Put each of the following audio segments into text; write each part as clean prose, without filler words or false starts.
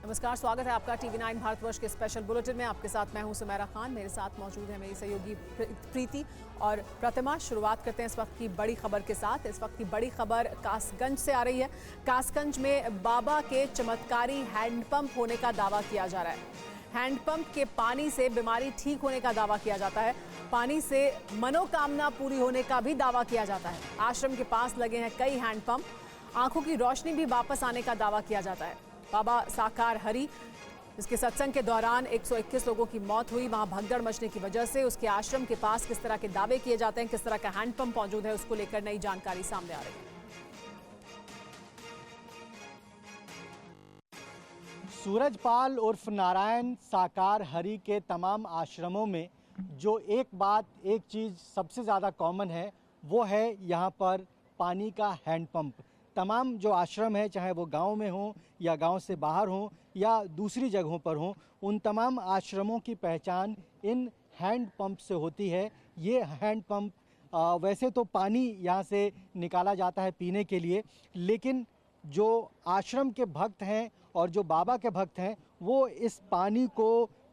नमस्कार, स्वागत है आपका TV9 भारतवर्ष के स्पेशल बुलेटिन में। आपके साथ मैं हूं सुमेरा खान। मेरे साथ मौजूद है मेरी सहयोगी प्रीति और प्रतिमा। शुरुआत करते हैं इस वक्त की बड़ी खबर के साथ। इस वक्त की बड़ी खबर कासगंज से आ रही है। कासगंज में बाबा के चमत्कारी हैंडपंप होने का दावा किया जा रहा है। हैंडपंप के पानी से बीमारी ठीक होने का दावा किया जाता है। पानी से मनोकामना पूरी होने का भी दावा किया जाता है। आश्रम के पास लगे हैं कई हैंडपंप। आंखों की रोशनी भी वापस आने का दावा किया जाता है। बाबा साकार हरि, इसके सत्संग के दौरान 121 लोगों की मौत हुई। वहां भगदड़ मचने की वजह से उसके आश्रम के पास किस तरह के दावे किए जाते हैं, किस तरह का हैंडपंप मौजूद है, उसको लेकर नई जानकारी सामने आ रही है। सूरजपाल उर्फ नारायण साकार हरि के तमाम आश्रमों में जो एक चीज़ सबसे ज़्यादा कॉमन है वो है यहाँ पर पानी का हैंडपंप। तमाम जो आश्रम है, चाहे वो गांव में हो या गांव से बाहर हो या दूसरी जगहों पर हो, उन तमाम आश्रमों की पहचान इन हैंडपंप से होती है। ये हैंडपंप वैसे तो पानी यहाँ से निकाला जाता है पीने के लिए, लेकिन जो आश्रम के भक्त हैं और जो बाबा के भक्त हैं वो इस पानी को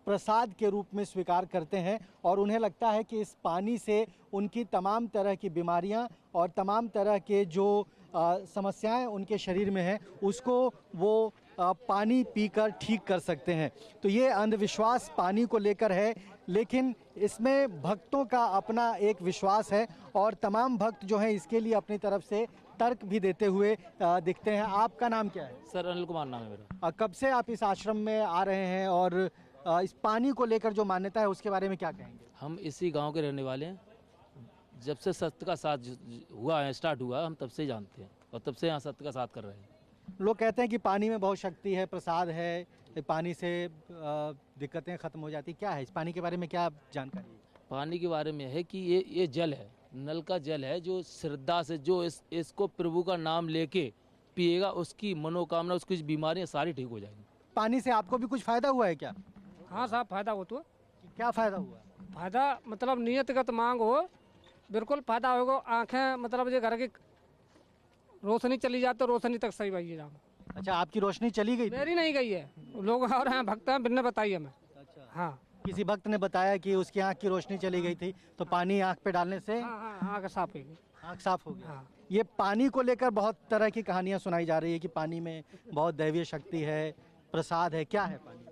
प्रसाद के रूप में स्वीकार करते हैं और उन्हें लगता है कि इस पानी से उनकी तमाम तरह की बीमारियां और तमाम तरह के जो समस्याएं उनके शरीर में हैं उसको वो पानी पीकर ठीक कर सकते हैं। तो ये अंधविश्वास पानी को लेकर है, लेकिन इसमें भक्तों का अपना एक विश्वास है और तमाम भक्त जो हैं इसके लिए अपनी तरफ से तर्क भी देते हुए दिखते हैं। आपका नाम क्या है? सर अनिल कुमार नाम है मेरा। कब से आप इस आश्रम में आ रहे हैं और इस पानी को लेकर जो मान्यता है उसके बारे में क्या कहेंगे? हम इसी गांव के रहने वाले हैं। जब से सत्य का साथ हुआ है, स्टार्ट हुआ, हम तब से जानते हैं और तब से यहाँ सत्य का साथ कर रहे हैं। लोग कहते हैं कि पानी में बहुत शक्ति है, प्रसाद है, पानी से दिक्कतें खत्म हो जाती। क्या है इस पानी के बारे में, क्या जानकारी है? पानी के बारे में है कि ये जल है, नल का जल है, जो श्रद्धा से जो इसको प्रभु का नाम लेके पिएगा उसकी मनोकामना, उसकी बीमारियाँ सारी ठीक हो जाएंगी। पानी से आपको भी कुछ फायदा हुआ है क्या? हाँ साहब, फायदा हो तो। क्या फायदा हुआ? फायदा मतलब नियतगत मांग हो, बिल्कुल फायदा होगा। आंखें मतलब जो घर की रोशनी चली जाती तो रोशनी तक सही भाई जाओ। अच्छा, आपकी रोशनी चली गई? मेरी नहीं गई है, लोग और हैं भक्त हैं, बिन्ने बताई हमें। अच्छा, हाँ, किसी भक्त ने बताया कि उसकी आंख की रोशनी चली गई थी, तो पानी आंख पे डालने से आँख साफ होगी। आंख साफ हो गई। हाँ। ये पानी को लेकर बहुत तरह की कहानियां सुनाई जा रही है कि पानी में बहुत दैवीय शक्ति है, प्रसाद है। क्या है पानी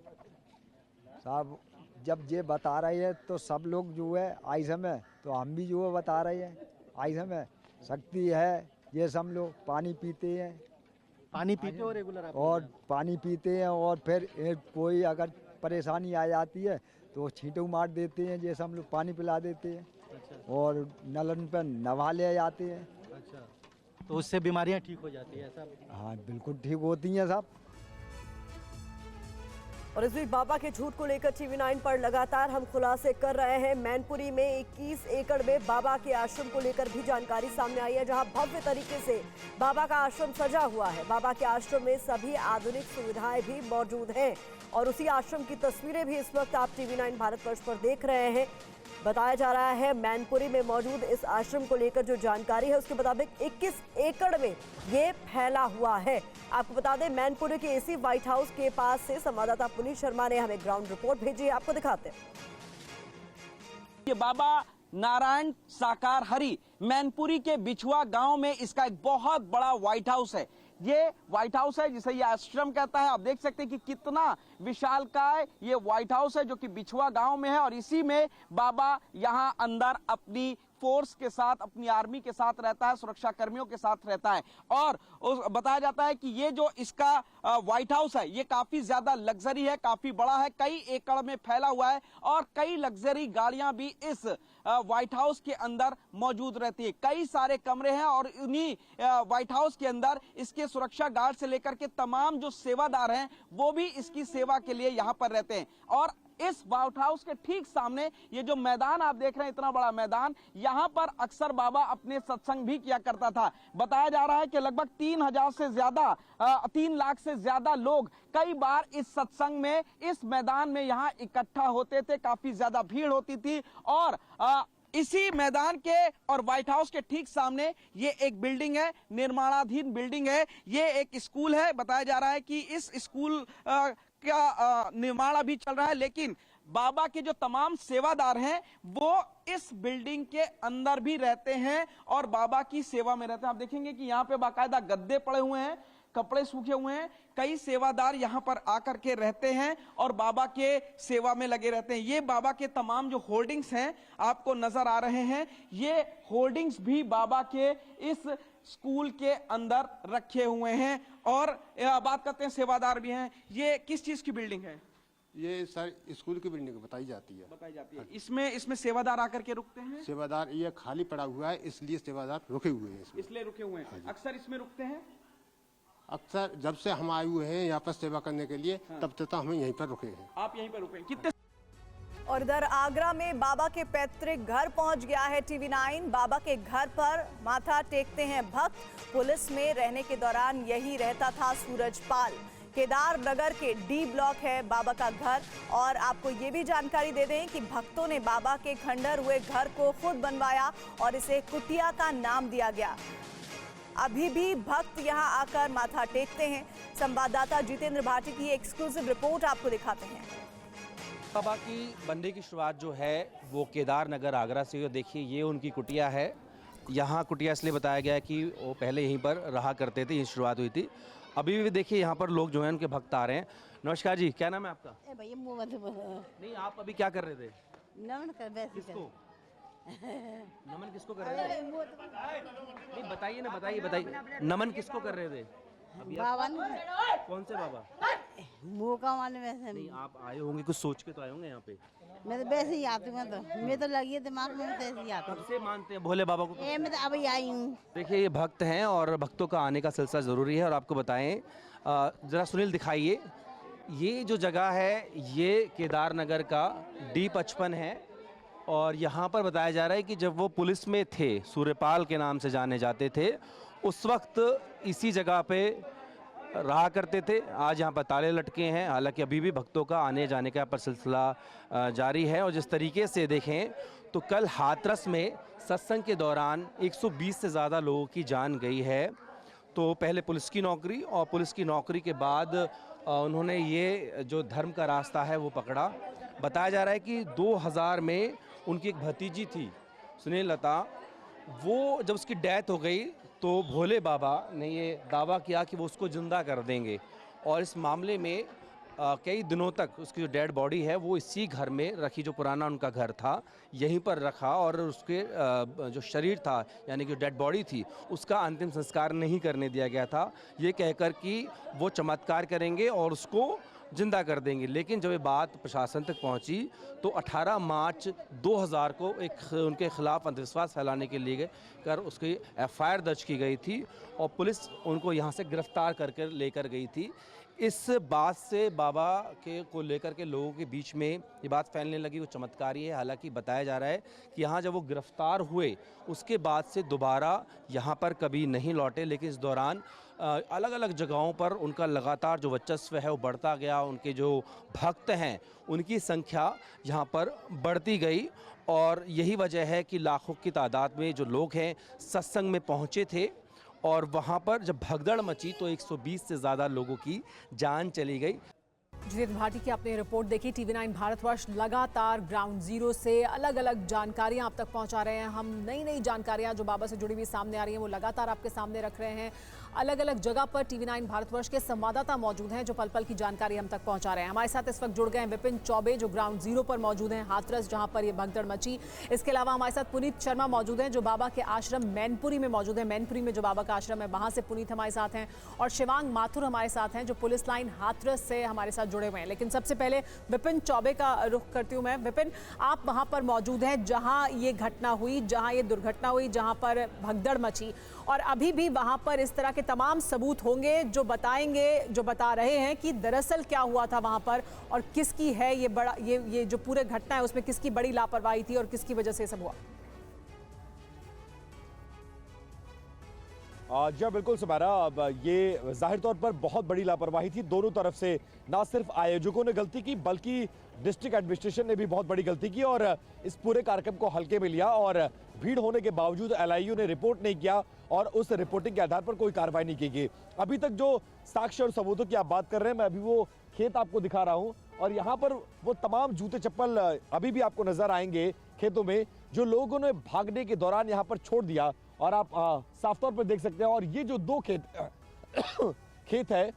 साहब? जब ये बता रहे हैं तो सब लोग जो है आई समय, तो हम भी जो है बता रहे हैं आई समय शक्ति है। ये सब लोग पानी पीते हैं, पानी पीते हो रेगुलर आप? और पानी पीते हैं और फिर कोई अगर परेशानी आ जाती है तो छींटू मार देते हैं, ये सब लोग पानी पिला देते हैं। अच्छा। और नलन पर नवा ले जाते हैं। अच्छा, तो उससे बीमारियां ठीक हो जाती है ऐसा? हाँ बिल्कुल ठीक होती हैं साहब। और इस बीच बाबा के झूठ को लेकर TV9 पर लगातार हम खुलासे कर रहे हैं। मैनपुरी में 21 एकड़ में बाबा के आश्रम को लेकर भी जानकारी सामने आई है, जहां भव्य तरीके से बाबा का आश्रम सजा हुआ है। बाबा के आश्रम में सभी आधुनिक सुविधाएं भी मौजूद हैं और उसी आश्रम की तस्वीरें भी इस वक्त आप TV9 भारतवर्ष पर देख रहे हैं। बताया जा रहा है मैनपुरी में मौजूद इस आश्रम को लेकर जो जानकारी है उसके मुताबिक 21 एकड़ में ये फैला हुआ है। आपको बता दें, मैनपुरी के इसी व्हाइट हाउस के पास से संवाददाता पुनीत शर्मा ने हमें ग्राउंड रिपोर्ट भेजी है, आपको दिखाते हैं। ये बाबा नारायण साकार हरि मैनपुरी के बिछुआ गांव में इसका एक बहुत बड़ा व्हाइट हाउस है। ये व्हाइट हाउस है जिसे ये आश्रम कहता है। आप देख सकते हैं कि कितना विशालकाय ये व्हाइट हाउस है जो कि बिछुआ गांव में है और इसी में बाबा यहां अंदर अपनी फोर्स के साथ, अपनी आर्मी के साथ रहता है, सुरक्षा कर्मियों के साथ रहता है। और बताया जाता है कि ये जो इसका व्हाइट हाउस है ये काफी ज्यादा लग्जरी है, काफी बड़ा है, कई एकड़ में फैला हुआ है और कई लग्जरी गाड़ियां भी इस व्हाइट हाउस के अंदर मौजूद रहती है। कई सारे कमरे हैं और उन्हीं व्हाइट हाउस के अंदर इसके सुरक्षा गार्ड से लेकर के तमाम जो सेवादार हैं वो भी इसकी सेवा के लिए यहाँ पर रहते हैं। और इस व्हाइट हाउस के ठीक सामने ये जो मैदान आप देख रहे हैं, इतना बड़ा मैदान, यहाँ पर अक्सर बाबा अपने सत्संग भी किया करता था। बताया जा रहा है कि लगभग 3 लाख से ज्यादा लोग कई बार इस सत्संग में, इस मैदान में यहाँ इकट्ठा होते थे। काफी ज्यादा भीड़ होती थी और इसी मैदान के और व्हाइट हाउस के ठीक सामने ये एक बिल्डिंग है, निर्माणाधीन बिल्डिंग है। ये एक स्कूल है। बताया जा रहा है कि इस स्कूल का निर्माण अभी चल रहा है, लेकिन बाबा के जो तमाम सेवादार हैं वो इस बिल्डिंग के अंदर भी रहते हैं और बाबा की सेवा में रहते हैं। आप देखेंगे कि यहाँ पे बाकायदा गद्दे पड़े हुए हैं, कपड़े सूखे हुए हैं, कई सेवादार यहां पर आकर के रहते हैं और बाबा के सेवा में लगे रहते हैं। ये बाबा के तमाम जो होर्डिंग्स हैं आपको नजर आ रहे हैं, ये होर्डिंग्स भी बाबा के इस स्कूल के अंदर रखे हुए हैं। और बात करते हैं सेवादार भी हैं। ये किस चीज की बिल्डिंग है? ये सर स्कूल की बिल्डिंग बताई जाती है। इसमें सेवादार आकर के रुकते हैं? सेवादार ये खाली पड़ा हुआ है, इसलिए सेवादार रुके हुए हैं इसलिए रुके हुए हैं। अक्सर इसमें रुकते हैं? अक्सर जब से हम आए हुए हैं यहाँ पर सेवा करने के लिए, तब तक हम यहीं पर रुके हैं। आप यहीं पर रुके हैं? कितने? और इधर आगरा में बाबा के पैतृक घर पहुंच गया है TV9। बाबा के घर पर माथा टेकते हैं भक्त। पुलिस में रहने के दौरान यही रहता था सूरजपाल। केदार नगर के D ब्लॉक है बाबा का घर। और आपको ये भी जानकारी दे दें कि भक्तों ने बाबा के खंडर हुए घर को खुद बनवाया और इसे कुटिया का नाम दिया गया। अभी भी भक्त यहां आकर माथा टेकते हैं। संवाददाता जितेंद्र भाटी की एक्सक्लूसिव रिपोर्ट आपको दिखाते हैं। बाबा की बनने की शुरुआत जो है वो केदार नगर आगरा से। देखिए ये उनकी कुटिया है। यहाँ कुटिया इसलिए बताया गया है कि वो पहले यहीं पर रहा करते थे, यहीं शुरुआत हुई थी। अभी भी देखिए यहाँ पर लोग जो हैं उनके भक्त आ रहे हैं। नमस्कार जी, क्या नाम है आपका? नहीं, आप अभी क्या कर रहे थे? किसको नमन किसको कर रहे थे? नहीं बताइए ना, बताइए नमन किसको कर रहे थे? बाबा कौन से बाबा? मौका वाले वैसे नहीं, आप आए होंगे कुछ सोच के तो आए होंगे यहाँ पे। मैं तो वैसे ही आती हूँ, तो मैं तो लगी है दिमाग में, तो ऐसे ही आती हूँ। कब से मानते हैं भोले बाबा को? मैं तो अभी आई हूँ। देखिए ये भक्त हैं और भक्तों का आने का सिलसिला ज़रूरी है। और आपको बताएं, ज़रा सुनील दिखाइए, ये जो जगह है ये केदार नगर का D55 है। और यहाँ पर बताया जा रहा है कि जब वो पुलिस में थे, सूर्यपाल के नाम से जाने जाते थे, उस वक्त इसी जगह पे रहा करते थे। आज यहाँ पर ताले लटके हैं। हालांकि अभी भी भक्तों का आने जाने का पर सिलसिला जारी है। और जिस तरीके से देखें तो कल हाथरस में सत्संग के दौरान 120 से ज़्यादा लोगों की जान गई है। तो पहले पुलिस की नौकरी और पुलिस की नौकरी के बाद उन्होंने ये जो धर्म का रास्ता है वो पकड़ा। बताया जा रहा है कि 2000 में उनकी एक भतीजी थी सुनील लता, वो जब उसकी डेथ हो गई तो भोले बाबा ने ये दावा किया कि वो उसको ज़िंदा कर देंगे। और इस मामले में कई दिनों तक उसकी जो डेड बॉडी है वो इसी घर में रखी, जो पुराना उनका घर था यहीं पर रखा। और उसके जो शरीर था यानी कि डेड बॉडी थी उसका अंतिम संस्कार नहीं करने दिया गया था, ये कहकर कि वो चमत्कार करेंगे और उसको जिंदा कर देंगे। लेकिन जब ये बात प्रशासन तक पहुंची तो 18 मार्च 2000 को एक उनके खिलाफ अंधविश्वास फैलाने के लिए कर उसकी FIR दर्ज की गई थी और पुलिस उनको यहां से गिरफ्तार करके लेकर गई थी। इस बात से बाबा के को लेकर के लोगों के बीच में ये बात फैलने लगी, वो चमत्कारी है। हालांकि बताया जा रहा है कि यहाँ जब वो गिरफ्तार हुए उसके बाद से दोबारा यहाँ पर कभी नहीं लौटे। लेकिन इस दौरान अलग अलग जगहों पर उनका लगातार जो वर्चस्व है वो बढ़ता गया। उनके जो भक्त हैं उनकी संख्या यहाँ पर बढ़ती गई और यही वजह है कि लाखों की तादाद में जो लोग हैं सत्संग में पहुँचे थे। और वहाँ पर जब भगदड़ मची तो 120 से ज़्यादा लोगों की जान चली गई। जितेंद्र भाटी की आपने रिपोर्ट देखी। TV9 भारतवर्ष लगातार ग्राउंड जीरो से अलग अलग जानकारियां आप तक पहुंचा रहे हैं। हम नई नई जानकारियां जो बाबा से जुड़ी हुई सामने आ रही हैं वो लगातार आपके सामने रख रहे हैं। अलग अलग जगह पर TV9 भारतवर्ष के संवाददाता मौजूद हैं जो पल पल की जानकारी हम तक पहुंचा रहे हैं। हमारे साथ इस वक्त जुड़ गए हैं विपिन चौबे जो ग्राउंड जीरो पर मौजूद हैं, हाथरस जहां पर ये भगदड़ मची। इसके अलावा हमारे साथ पुनीत शर्मा मौजूद हैं जो बाबा के आश्रम मैनपुरी में मौजूद है। मैनपुरी में जो बाबा का आश्रम है वहां से पुनीत हमारे साथ हैं और शिवांग माथुर हमारे साथ हैं जो पुलिस लाइन हाथरस से हमारे साथ जुड़े हुए हैं। लेकिन सबसे पहले विपिन चौबे का रुख करती हूं मैं। विपिन, आप वहां पर मौजूद हैं जहां ये घटना हुई, जहां ये दुर्घटना हुई, जहां पर भगदड़ मची, और अभी भी वहां पर इस तरह के तमाम सबूत होंगे जो बताएंगे, जो बता रहे हैं कि दरअसल क्या हुआ था वहां पर और किसकी है ये बड़ा ये जो पूरे घटना है उसमें किसकी बड़ी लापरवाही थी और किसकी वजह से सब हुआ। जी बिल्कुल सुमारा, अब ये जाहिर तौर पर बहुत बड़ी लापरवाही थी दोनों तरफ से। ना सिर्फ आयोजकों ने गलती की बल्कि डिस्ट्रिक्ट एडमिनिस्ट्रेशन ने भी बहुत बड़ी गलती की और इस पूरे कार्यक्रम को हल्के में लिया और भीड़ होने के बावजूद LIU ने रिपोर्ट नहीं किया और उस रिपोर्टिंग के आधार पर कोई कार्रवाई नहीं की गई। अभी तक जो साक्ष्य और सबूतों की आप बात कर रहे हैं, मैं अभी वो खेत आपको दिखा रहा हूं और यहाँ पर वो तमाम जूते चप्पल अभी भी आपको नजर आएंगे खेतों में, जो लोगों ने भागने के दौरान यहाँ पर छोड़ दिया। और आप साफ तौर पर देख सकते हैं। और ये जो दो खेत है,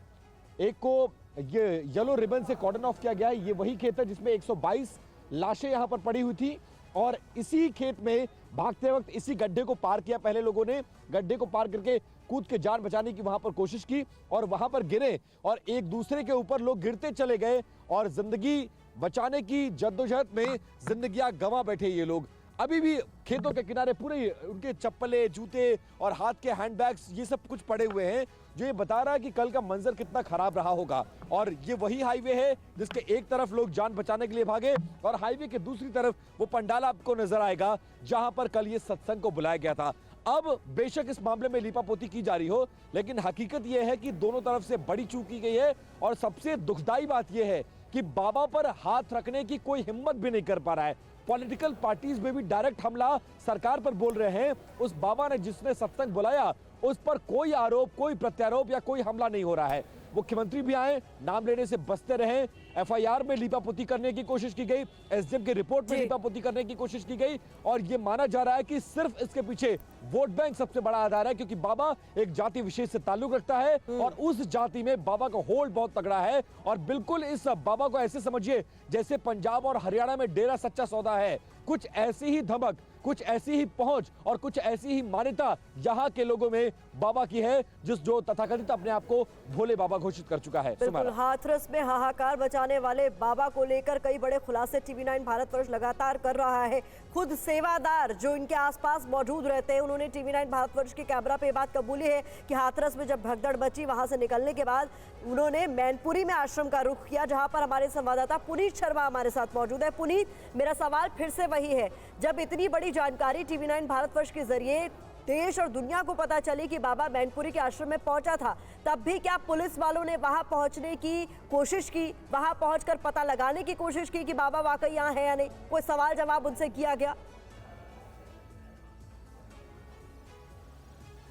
एक को ये येलो रिबन से कॉर्डन ऑफ किया गया है, ये वही खेत है जिसमें 122 लाशें यहाँ पर पड़ी हुई थी। और इसी खेत में भागते वक्त इसी गड्ढे को पार किया, पहले लोगों ने गड्ढे को पार करके कूद के जान बचाने की वहां पर कोशिश की और वहां पर गिरे और एक दूसरे के ऊपर लोग गिरते चले गए और जिंदगी बचाने की जद्दोजहद में जिंदगियां गंवा बैठे ये लोग। अभी भी खेतों के किनारे पूरे उनके चप्पलें, जूते और हाथ के हैंडबैग्स ये सब कुछ पड़े हुए हैं, जो ये बता रहा है कि कल का मंजर कितना खराब रहा होगा। और ये वही हाईवे है जिसके एक तरफ लोग जान बचाने के लिए भागे और हाईवे के दूसरी तरफ वो पंडाल आपको नजर आएगा जहां पर कल ये सत्संग को बुलाया गया था। अब बेशक इस मामले में लीपापोती की जा रही हो, लेकिन हकीकत यह है कि दोनों तरफ से बड़ी चूक की गई है। और सबसे दुखदाई बात यह है कि बाबा पर हाथ रखने की कोई हिम्मत भी नहीं कर पा रहा है। पॉलिटिकल पार्टीज में भी डायरेक्ट हमला सरकार पर बोल रहे हैं। उस बाबा ने जिसने सत्संग बुलाया उस पर कोई आरोप, कोई प्रत्यारोप या कोई हमला नहीं हो रहा है। मुख्यमंत्री भी आए, नाम लेने से बचते रहे, एफआईआर में लीपापोती करने की कोशिश की गई, एसडीएम की रिपोर्ट में लीपापोती करने की कोशिश की गई और यह माना जा रहा है कि सिर्फ इसके पीछे वोट बैंक सबसे बड़ा आधार है, क्योंकि बाबा एक जाति विशेष से ताल्लुक रखता है और उस जाति में बाबा का होल्ड बहुत तगड़ा है। और बिल्कुल इस बाबा को ऐसे समझिए जैसे पंजाब और हरियाणा में डेरा सच्चा सौदा है। कुछ ऐसी ही धमक, कुछ ऐसी ही पहुंच और कुछ ऐसी ही मान्यता यहाँ के लोगों में बाबा की है, जो तथाकथित अपने आप को भोले बाबा घोषित कर चुका है। बिल्कुल, हाथरस में हाहाकार बचाने वाले बाबा को लेकर कई बड़े खुलासे TV9 भारतवर्ष लगातार कर रहा है। खुद सेवादार जो इनके आसपास मौजूद रहते हैं, उन्होंने TV9 भारतवर्ष के कैमरा पे बात कबूली है कि हाथरस में जब भगदड़ बची, वहां से निकलने के बाद उन्होंने मैनपुरी में आश्रम का रुख किया, जहां पर हमारे संवाददाता पुनीत शर्मा हमारे साथ मौजूद है। पुनीत, मेरा सवाल फिर से वही है, जब इतनी बड़ी जानकारी TV9 भारतवर्ष के जरिए देश और दुनिया को पता चली कि बाबा मैनपुरी के आश्रम में पहुंचा था, तब भी क्या पुलिस वालों ने वहां पहुंचने की कोशिश की, वहां पहुंचकर पता लगाने की कोशिश की कि बाबा वाकई यहाँ है या नहीं? कोई सवाल जवाब उनसे किया गया?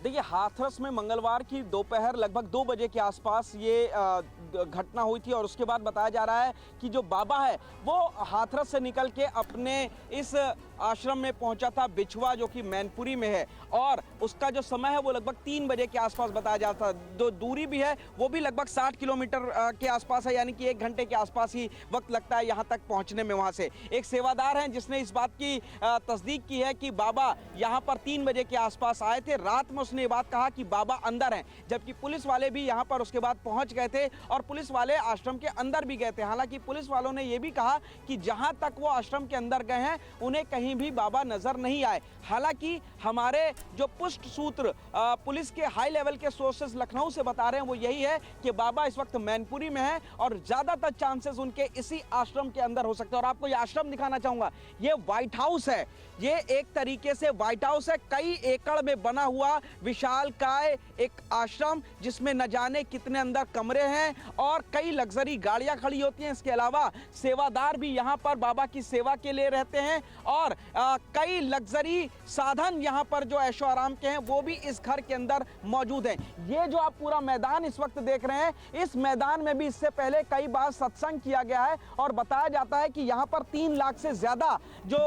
देखिए, हाथरस में मंगलवार की दोपहर लगभग 2 बजे के आसपास ये घटना हुई थी और उसके बाद बताया जा रहा है कि जो बाबा है वो हाथरस से निकल के अपने इस आश्रम में पहुंचा था बिछवा, जो कि मैनपुरी में है, और उसका जो समय है वो लगभग 3 बजे के आसपास बताया जाता है। जो दूरी भी है वो भी लगभग 60 किलोमीटर के आसपास है, यानी कि 1 घंटे के आसपास ही वक्त लगता है यहाँ तक पहुँचने में। वहाँ से एक सेवादार हैं जिसने इस बात की तस्दीक की है कि बाबा यहाँ पर 3 बजे के आसपास आए थे। रात में उसने ये बात कहा कि बाबा अंदर हैं, जबकि पुलिस वाले भी यहाँ पर उसके बाद पहुँच गए थे और पुलिस वाले आश्रम के अंदर भी गए थे। हालांकि पुलिस वालों ने यह भी कहा कि जहां तक वो आश्रम के अंदर गए हैं उन्हें कहीं भी बाबा नजर नहीं आए। हालांकि हमारे जो पुष्ट सूत्र पुलिस के हाई लेवल के सोर्सेस लखनऊ से बता रहे हैं वो यही है कि बाबा इस वक्त मैनपुरी में है और ज्यादातर चांसेस उनके इसी आश्रम के अंदर हो सकते हैं। और आपको ये आश्रम दिखाना चाहूंगा, ये व्हाइट हाउस है, ये एक तरीके से व्हाइट हाउस है, कई एकड़ में बना हुआ विशालकाय एक आश्रम जिसमें न जाने कितने अंदर कमरे हैं और कई लग्जरी गाड़ियां खड़ी होती हैं। इसके अलावा सेवादार भी यहाँ पर बाबा की सेवा के लिए रहते हैं और कई लग्जरी साधन यहाँ पर जो ऐशो आराम के हैं वो भी इस घर के अंदर मौजूद हैं। ये जो आप पूरा मैदान इस वक्त देख रहे हैं, इस मैदान में भी इससे पहले कई बार सत्संग किया गया है और बताया जाता है कि यहाँ पर 3 लाख से ज्यादा जो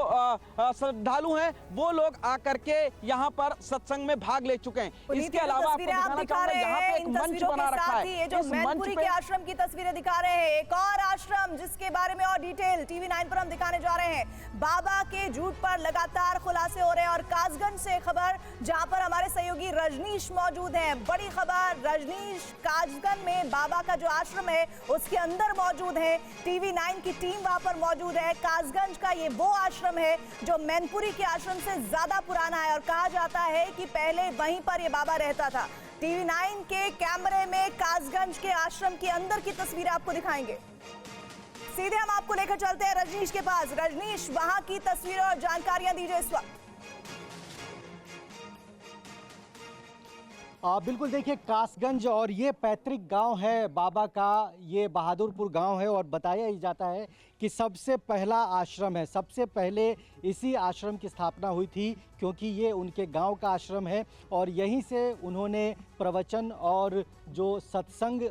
श्रद्धालु हैं वो लोग आकर के यहाँ पर सत्संग में भाग ले चुके हैं। इसके अलावा आपको दिखाना चाहूंगा यहाँ पे एक मंच बना रखा है। ये जो मैनपुरी के आश्रम की तस्वीरें दिखा रहे हैं, एक और आश्रम जिसके बारे में और डिटेल TV9 पर हम दिखाने जा रहे हैं। बाबा के झूठ पर लगातार खुलासे हो रहे हैं और कासगंज से खबर जहां पर हमारे सहयोगी रजनीश मौजूद हैं। बड़ी खबर, रजनीश कासगंज में बाबा का जो आश्रम है उसके अंदर मौजूद है, TV9 की टीम वहां पर मौजूद है। कासगंज का ये वो आश्रम है जो मैनपुरी के आश्रम से ज्यादा पुराना है और कहा जाता है कि पहले वहीं पर ये बाबा रहता था। TV9 के कैमरे में कासगंज के आश्रम के अंदर की तस्वीरें आपको दिखाएंगे। सीधे हम आपको लेकर चलते हैं रजनीश के पास। रजनीश, वहां की तस्वीरें और जानकारियां दीजिए इस वक्त। बिल्कुल, देखिए कासगंज और ये पैतृक गांव है बाबा का, ये बहादुरपुर गांव है और बताया ही जाता है कि सबसे पहला आश्रम है, सबसे पहले इसी आश्रम की स्थापना हुई थी क्योंकि ये उनके गांव का आश्रम है और यहीं से उन्होंने प्रवचन और जो सत्संग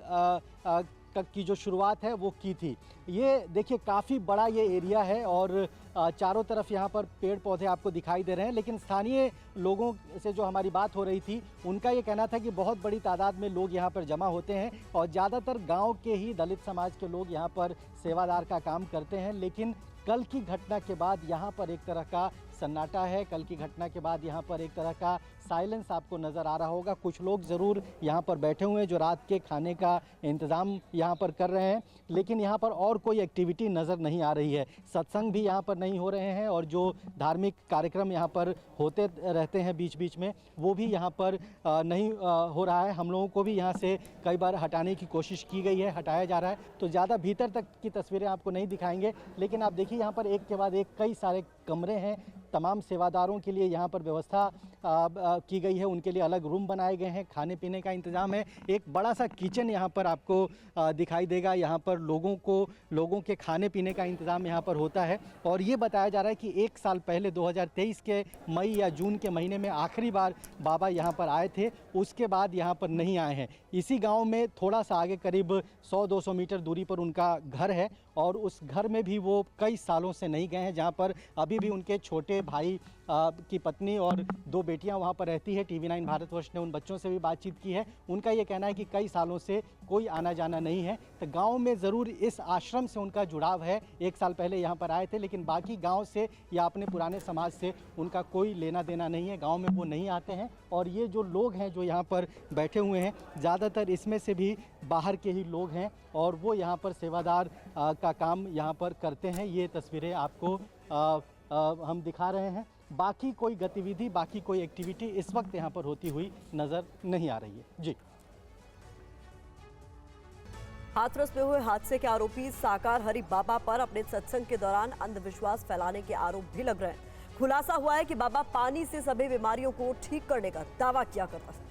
की जो शुरुआत है वो की थी। ये देखिए काफ़ी बड़ा ये एरिया है और चारों तरफ यहाँ पर पेड़ पौधे आपको दिखाई दे रहे हैं, लेकिन स्थानीय लोगों से जो हमारी बात हो रही थी उनका ये कहना था कि बहुत बड़ी तादाद में लोग यहाँ पर जमा होते हैं और ज़्यादातर गांव के ही दलित समाज के लोग यहाँ पर सेवादार का काम करते हैं। लेकिन कल की घटना के बाद यहाँ पर एक तरह का सन्नाटा है। कल की घटना के बाद यहाँ पर एक तरह का साइलेंस आपको नज़र आ रहा होगा। कुछ लोग ज़रूर यहाँ पर बैठे हुए हैं जो रात के खाने का इंतज़ाम यहाँ पर कर रहे हैं, लेकिन यहाँ पर और कोई एक्टिविटी नज़र नहीं आ रही है। सत्संग भी यहाँ पर नहीं हो रहे हैं और जो धार्मिक कार्यक्रम यहाँ पर होते रहते हैं बीच बीच में वो भी यहाँ पर नहीं हो रहा है। हम लोगों को भी यहाँ से कई बार हटाने की कोशिश की गई है, हटाया जा रहा है, तो ज़्यादा भीतर तक की तस्वीरें आपको नहीं दिखाएंगे। लेकिन आप देखिए यहाँ पर एक के बाद एक कई सारे कमरे हैं। तमाम सेवादारों के लिए यहाँ पर व्यवस्था की गई है, उनके लिए अलग रूम बनाए गए हैं, खाने पीने का इंतज़ाम है। एक बड़ा सा किचन यहाँ पर आपको दिखाई देगा। यहाँ पर लोगों के खाने पीने का इंतज़ाम यहाँ पर होता है। और ये बताया जा रहा है कि एक साल पहले 2023 के मई या जून के महीने में आखिरी बार बाबा यहाँ पर आए थे, उसके बाद यहाँ पर नहीं आए हैं। इसी गांव में थोड़ा सा आगे करीब 100-200 मीटर दूरी पर उनका घर है और उस घर में भी वो कई सालों से नहीं गए हैं, जहाँ पर अभी भी उनके छोटे भाई की पत्नी और 2 बेटियां वहां पर रहती है। TV9 भारतवर्ष ने उन बच्चों से भी बातचीत की है। उनका ये कहना है कि कई सालों से कोई आना जाना नहीं है। तो गांव में ज़रूर इस आश्रम से उनका जुड़ाव है। एक साल पहले यहां पर आए थे, लेकिन बाकी गांव से या अपने पुराने समाज से उनका कोई लेना देना नहीं है। गाँव में वो नहीं आते हैं। और ये जो लोग हैं जो यहाँ पर बैठे हुए हैं, ज़्यादातर इसमें से भी बाहर के ही लोग हैं और वो यहाँ पर सेवादार का काम यहाँ पर करते हैं। ये तस्वीरें आपको हम दिखा रहे हैं। बाकी कोई गतिविधि, बाकी कोई एक्टिविटी इस वक्त यहाँ पर होती हुई नज़र नहीं आ रही है। जी। हाथरस में हुए हादसे के आरोपी साकार हरि बाबा पर अपने सत्संग के दौरान अंधविश्वास फैलाने के आरोप भी लग रहे हैं। खुलासा हुआ है कि बाबा पानी से सभी बीमारियों को ठीक करने का दावा किया करता था।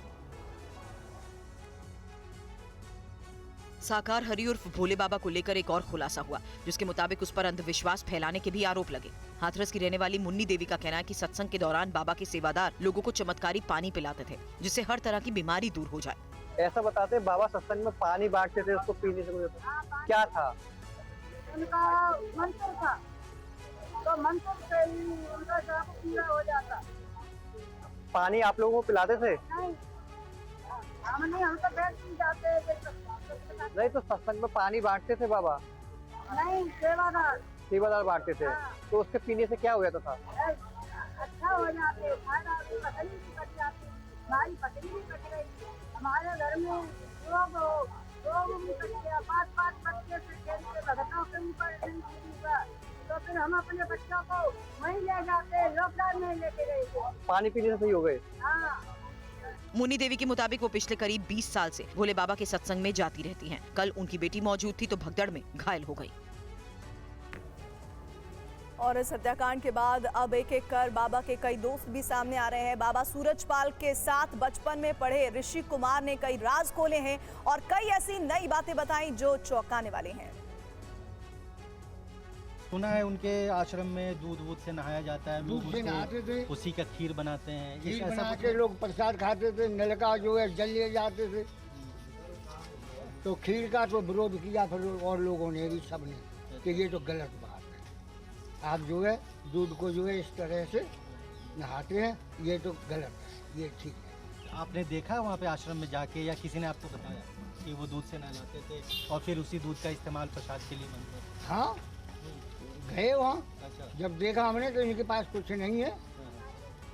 साकार हरि उर्फ भोले बाबा को लेकर एक और खुलासा हुआ, जिसके मुताबिक उस पर अंधविश्वास फैलाने के भी आरोप लगे। हाथरस की रहने वाली मुन्नी देवी का कहना है कि सत्संग के दौरान बाबा के सेवादार लोगों को चमत्कारी पानी पिलाते थे, जिससे हर तरह की बीमारी दूर हो जाए। ऐसा बताते बाबा सत्संग में पानी बांटते थे, उसको पीने से क्या था? उनका मंत्र था, तो मंत्र से ही उनका सब पूरा हो जाता। पानी आप लोगों को पिलाते थे? नहीं, हम तो बैठ नहीं जाते। नहीं तो सत्संग में पानी बांटते थे बाबा? नहीं, सेवादार बांटते थे। तो उसके पीने से क्या हो जाता था? अच्छा हो जाते, पतली भी कट जाती, हमारी पतली भी कट गई। हमारे घर में रोग भी कट गया। 5-5 बच्चे से खेलते भगतों के ऊपर तो फिर हम अपने बच्चों को वहीं ले जाते, लॉकडाउन में लेके गए थे। पानी पीने से सही हो गए? हाँ। मुन्नी देवी के मुताबिक वो पिछले करीब 20 साल से भोले बाबा के सत्संग में जाती रहती हैं। कल उनकी बेटी मौजूद थी तो भगदड़ में घायल हो गई। और इस हत्याकांड के बाद अब एक एक कर बाबा के कई दोस्त भी सामने आ रहे हैं। बाबा सूरजपाल के साथ बचपन में पढ़े ऋषि कुमार ने कई राज खोले हैं और कई ऐसी नई बातें बताई जो चौंकाने वाली हैं। सुना है उनके आश्रम में दूध से नहाया जाता है, दूध से नहाते थे, उसी का खीर बनाते हैं, खीर बना के लोग प्रसाद खाते थे, नल का जो है जल ले जाते थे। तो खीर का तो विरोध किया फिर और लोगों ने भी, सबने, कि ये तो गलत बात है। आप जो है दूध को जो है इस तरह से नहाते हैं, ये तो गलत है, ये ठीक है। आपने देखा वहाँ पे आश्रम में जाके या किसी ने आपको बताया कि वो दूध से नहलाते थे और फिर उसी दूध का इस्तेमाल प्रसाद के लिए बनता है? हाँ, गए वहाँ। अच्छा। जब देखा हमने तो इनके पास कुछ नहीं है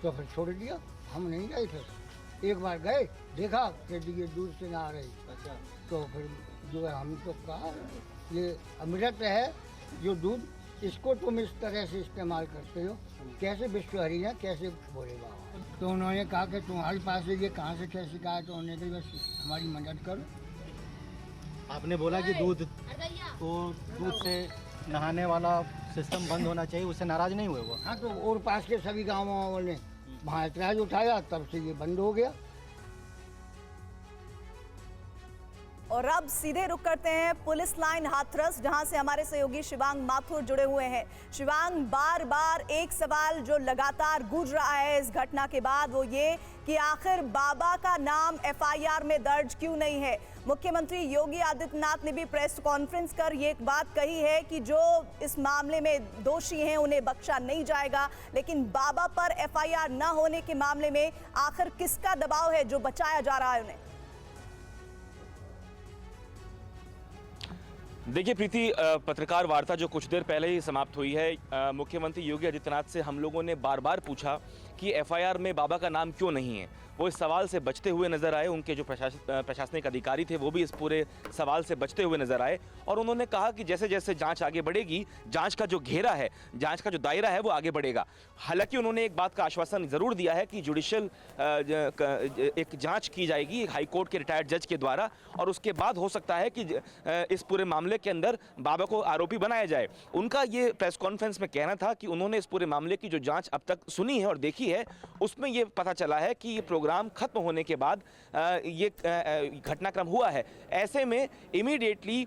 तो फिर छोड़ दिया, हम नहीं गए थे। एक बार गए, देखा कि ये दूध से नहा रही। अच्छा। तो फिर जो है हम तो कहा ये अमृत है जो दूध, इसको तुम इस तरह से इस्तेमाल करते हो, कैसे विश्वहरि है, कैसे भोले बाबा। तो उन्होंने कहा कि तुम्हारे पास ये कहाँ से कैसे कहा, तो उन्होंने कहा बस हमारी मदद करो। आपने बोला कि दूध से नहाने वाला सिस्टम बंद होना चाहिए, उससे नाराज नहीं हुए वो? हाँ, तो और पास के सभी गाँवों ने वहाँ ऐतराज उठाया, तब से ये बंद हो गया। और अब सीधे रुक करते हैं पुलिस लाइन हाथरस, जहां से हमारे सहयोगी शिवांग माथुर जुड़े हुए हैं। शिवांग, बार बार एक सवाल जो लगातार गूंज रहा है इस घटना के बाद, वो ये कि आखिर बाबा का नाम एफआईआर में दर्ज क्यों नहीं है। मुख्यमंत्री योगी आदित्यनाथ ने भी प्रेस कॉन्फ्रेंस कर ये एक बात कही है कि जो इस मामले में दोषी हैं उन्हें बख्शा नहीं जाएगा, लेकिन बाबा पर एफआईआर न होने के मामले में आखिर किसका दबाव है जो बचाया जा रहा है उन्हें? देखिए प्रीति, पत्रकार वार्ता जो कुछ देर पहले ही समाप्त हुई है, मुख्यमंत्री योगी आदित्यनाथ से हम लोगों ने बार बार पूछा कि एफआईआर में बाबा का नाम क्यों नहीं है। वो इस सवाल से बचते हुए नजर आए। उनके जो प्रशासनिक अधिकारी थे वो भी इस पूरे सवाल से बचते हुए नजर आए और उन्होंने कहा कि जैसे जैसे जांच आगे बढ़ेगी, जांच का जो घेरा है, जांच का जो दायरा है वो आगे बढ़ेगा। हालांकि उन्होंने एक बात का आश्वासन जरूर दिया है कि जुडिशियल एक जांच की जाएगी हाईकोर्ट के रिटायर्ड जज के द्वारा, और उसके बाद हो सकता है कि इस पूरे मामले के अंदर बाबा को आरोपी बनाया जाए। उनका ये प्रेस कॉन्फ्रेंस में कहना था कि उन्होंने इस पूरे मामले की जो जांच अब तक सुनी है और देखी है, उसमें ये पता चला है कि ये प्रोग्राम खत्म होने के बाद ये घटनाक्रम हुआ है। ऐसे में इमीडिएटली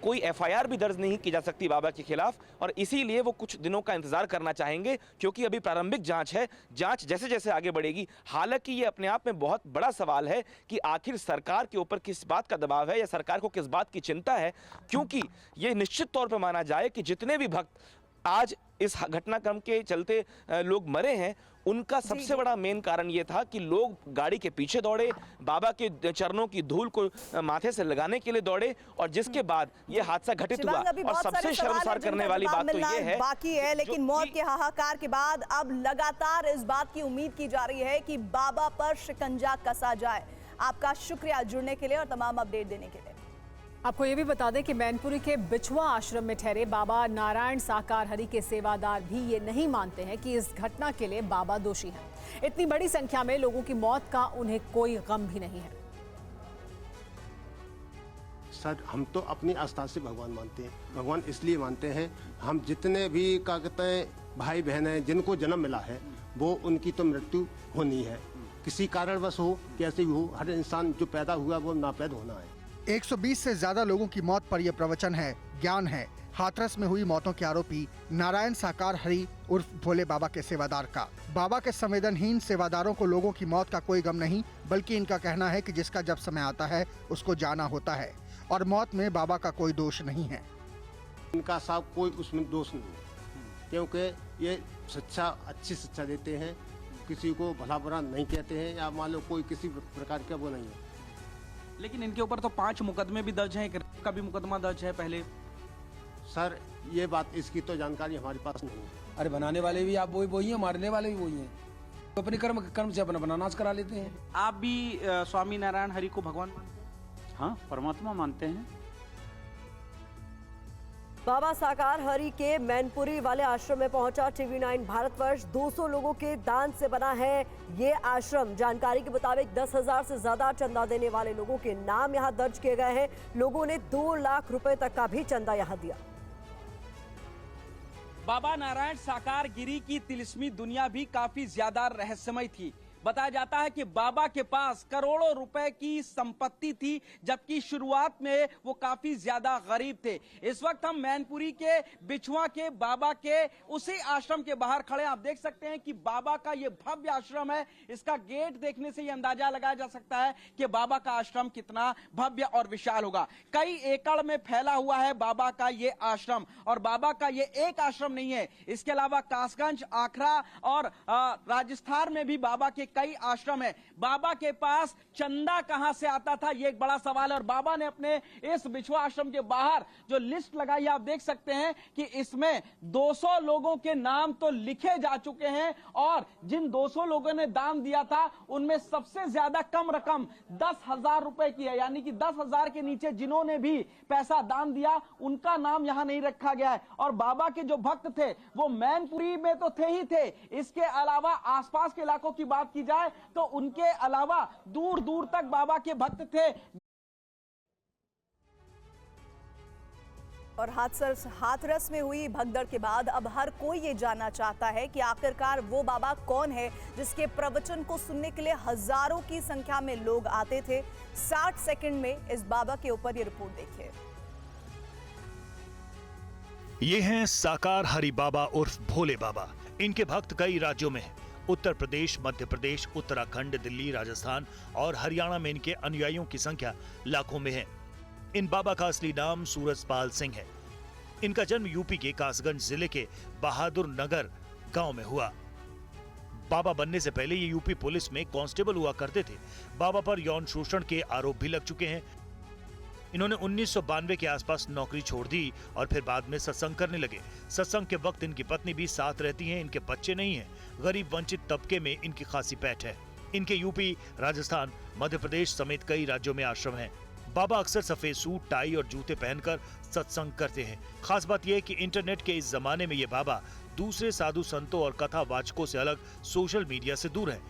कोई एफआईआर भी दर्ज नहीं की जा सकती बाबा के खिलाफ, और इसीलिए वो कुछ दिनों का इंतजार करना चाहेंगे, क्योंकि अभी प्रारंभिक जांच है। जांच जैसे जैसे आगे बढ़ेगी, हालांकि ये अपने आप में बहुत बड़ा सवाल है कि आखिर सरकार के ऊपर किस बात का दबाव है या सरकार को किस बात की चिंता है, क्योंकि ये निश्चित तौर पर माना जाए कि जितने भी भक्त आज इस घटनाक्रम के चलते लोग मरे हैं, उनका सबसे बड़ा मेन कारण ये था कि लोग गाड़ी के पीछे दौड़े, बाबा के चरणों की धूल को माथे से लगाने के लिए दौड़े, और जिसके बाद ये हादसा घटित हुआ। और सबसे शर्मसार करने वाली बात तो ये है बाकी है, लेकिन मौत के हाहाकार के बाद अब लगातार इस बात की उम्मीद की जा रही है कि बाबा पर शिकंजा कसा जाए। आपका शुक्रिया जुड़ने के लिए और तमाम अपडेट देने के लिए। आपको ये भी बता दें कि मैनपुरी के बिछुआ आश्रम में ठहरे बाबा नारायण साकार हरि के सेवादार भी ये नहीं मानते हैं कि इस घटना के लिए बाबा दोषी हैं। इतनी बड़ी संख्या में लोगों की मौत का उन्हें कोई गम भी नहीं है। सर, हम तो अपनी आस्था से भगवान मानते हैं। भगवान इसलिए मानते हैं, हम जितने भी क्या कहते हैं भाई बहन हैं जिनको जन्म मिला है, वो उनकी तो मृत्यु होनी है, किसी कारणवश हो, कैसे भी हो। हर इंसान जो पैदा हुआ वो नापैद होना है। 120 से ज्यादा लोगों की मौत पर यह प्रवचन है, ज्ञान है। हाथरस में हुई मौतों के आरोपी नारायण साकार हरि उर्फ भोले बाबा के सेवादार का। बाबा के संवेदनहीन सेवादारों को लोगों की मौत का कोई गम नहीं, बल्कि इनका कहना है कि जिसका जब समय आता है उसको जाना होता है, और मौत में बाबा का कोई दोष नहीं है। इनका साहब कोई उसमें दोष नहीं है, क्योंकि ये शिक्षा अच्छी शिक्षा देते हैं, किसी को भला बुरा नहीं कहते हैं, या मान लो कोई किसी प्रकार का वो नहीं है। लेकिन इनके ऊपर तो 5 मुकदमे भी दर्ज हैं, एक का भी मुकदमा दर्ज है पहले। सर, ये बात इसकी तो जानकारी हमारे पास नहीं है। अरे बनाने वाले भी आप वही हैं, मारने वाले भी वही हैं, तो अपने कर्म से अपना बनानाश करा लेते हैं। आप भी स्वामी नारायण हरि को भगवान मानते हैं? हाँ, परमात्मा मानते हैं। बाबा साकार हरि के मैनपुरी वाले आश्रम में पहुंचा TV9 भारतवर्ष। 200 लोगों के दान से बना है ये आश्रम। जानकारी के मुताबिक 10,000 से ज्यादा चंदा देने वाले लोगों के नाम यहां दर्ज किए गए हैं। लोगों ने 2 लाख रुपए तक का भी चंदा यहां दिया। बाबा नारायण साकार गिरी की तिलिस्मी दुनिया भी काफी ज्यादा रहस्यमय थी। बताया जाता है कि बाबा के पास करोड़ों रुपए की संपत्ति थी, जबकि शुरुआत में वो काफी ज्यादा गरीब थे। इस वक्त हम मैनपुरी के बिछुआ के बाबा के उसी आश्रम के बाहर खड़े हैं। आप देख सकते हैं कि बाबा का ये भव्य आश्रम है। इसका गेट देखने से ये अंदाजा लगाया जा सकता है कि बाबा का आश्रम कितना भव्य और विशाल होगा। कई एकड़ में फैला हुआ है बाबा का ये आश्रम, और बाबा का ये एक आश्रम नहीं है। इसके अलावा कासगंज, आखरा और राजस्थान में भी बाबा के कई आश्रम है। बाबा के पास चंदा कहां से आता था, यह एक बड़ा सवाल है। और बाबा ने अपने इस बिछुआ आश्रम के बाहर जो लिस्ट लगाई है, आप देख सकते हैं कि इसमें 200 लोगों के नाम तो लिखे जा चुके हैं, और जिन 200 लोगों ने दान दिया था उनमें सबसे ज्यादा कम रकम 10,000 रुपए की है। यानी कि 10,000 के नीचे जिन्होंने भी पैसा दान दिया उनका नाम यहां नहीं रखा गया है। और बाबा के जो भक्त थे वो मैनपुरी में तो थे ही थे, इसके अलावा आसपास के इलाकों की बात की जाए तो उनके अलावा दूर दूर तक बाबा के भक्त थे। और हाथरस में हुई भगदड़ के बाद अब हर कोई ये जानना चाहता है कि आखिरकार वो बाबा कौन है जिसके प्रवचन को सुनने के लिए हजारों की संख्या में लोग आते थे। 60 सेकंड में इस बाबा के ऊपर ये रिपोर्ट देखिए। ये हैं साकार हरि बाबा उर्फ भोले बाबा। इनके भक्त कई राज्यों में हैं। उत्तर प्रदेश, मध्य प्रदेश, उत्तराखंड, दिल्ली, राजस्थान और हरियाणा में इनके अनुयायियों की संख्या लाखों में है। इन बाबा का असली नाम सूरजपाल सिंह है। इनका जन्म यूपी के कासगंज जिले के बहादुर नगर गांव में हुआ। बाबा बनने से पहले ये यूपी पुलिस में कांस्टेबल हुआ करते थे। बाबा पर यौन शोषण के आरोप भी लग चुके हैं। इन्होंने 1992 के आसपास नौकरी छोड़ दी और फिर बाद में सत्संग करने लगे। सत्संग के वक्त इनकी पत्नी भी साथ रहती हैं। इनके बच्चे नहीं हैं। गरीब वंचित तबके में इनकी खासी पैठ है। इनके यूपी, राजस्थान, मध्य प्रदेश समेत कई राज्यों में आश्रम हैं। बाबा अक्सर सफेद सूट, टाई और जूते पहनकर सत्संग करते हैं। खास बात यह है कि इंटरनेट के इस जमाने में ये बाबा दूसरे साधु संतों और कथावाचकों से अलग सोशल मीडिया से दूर है।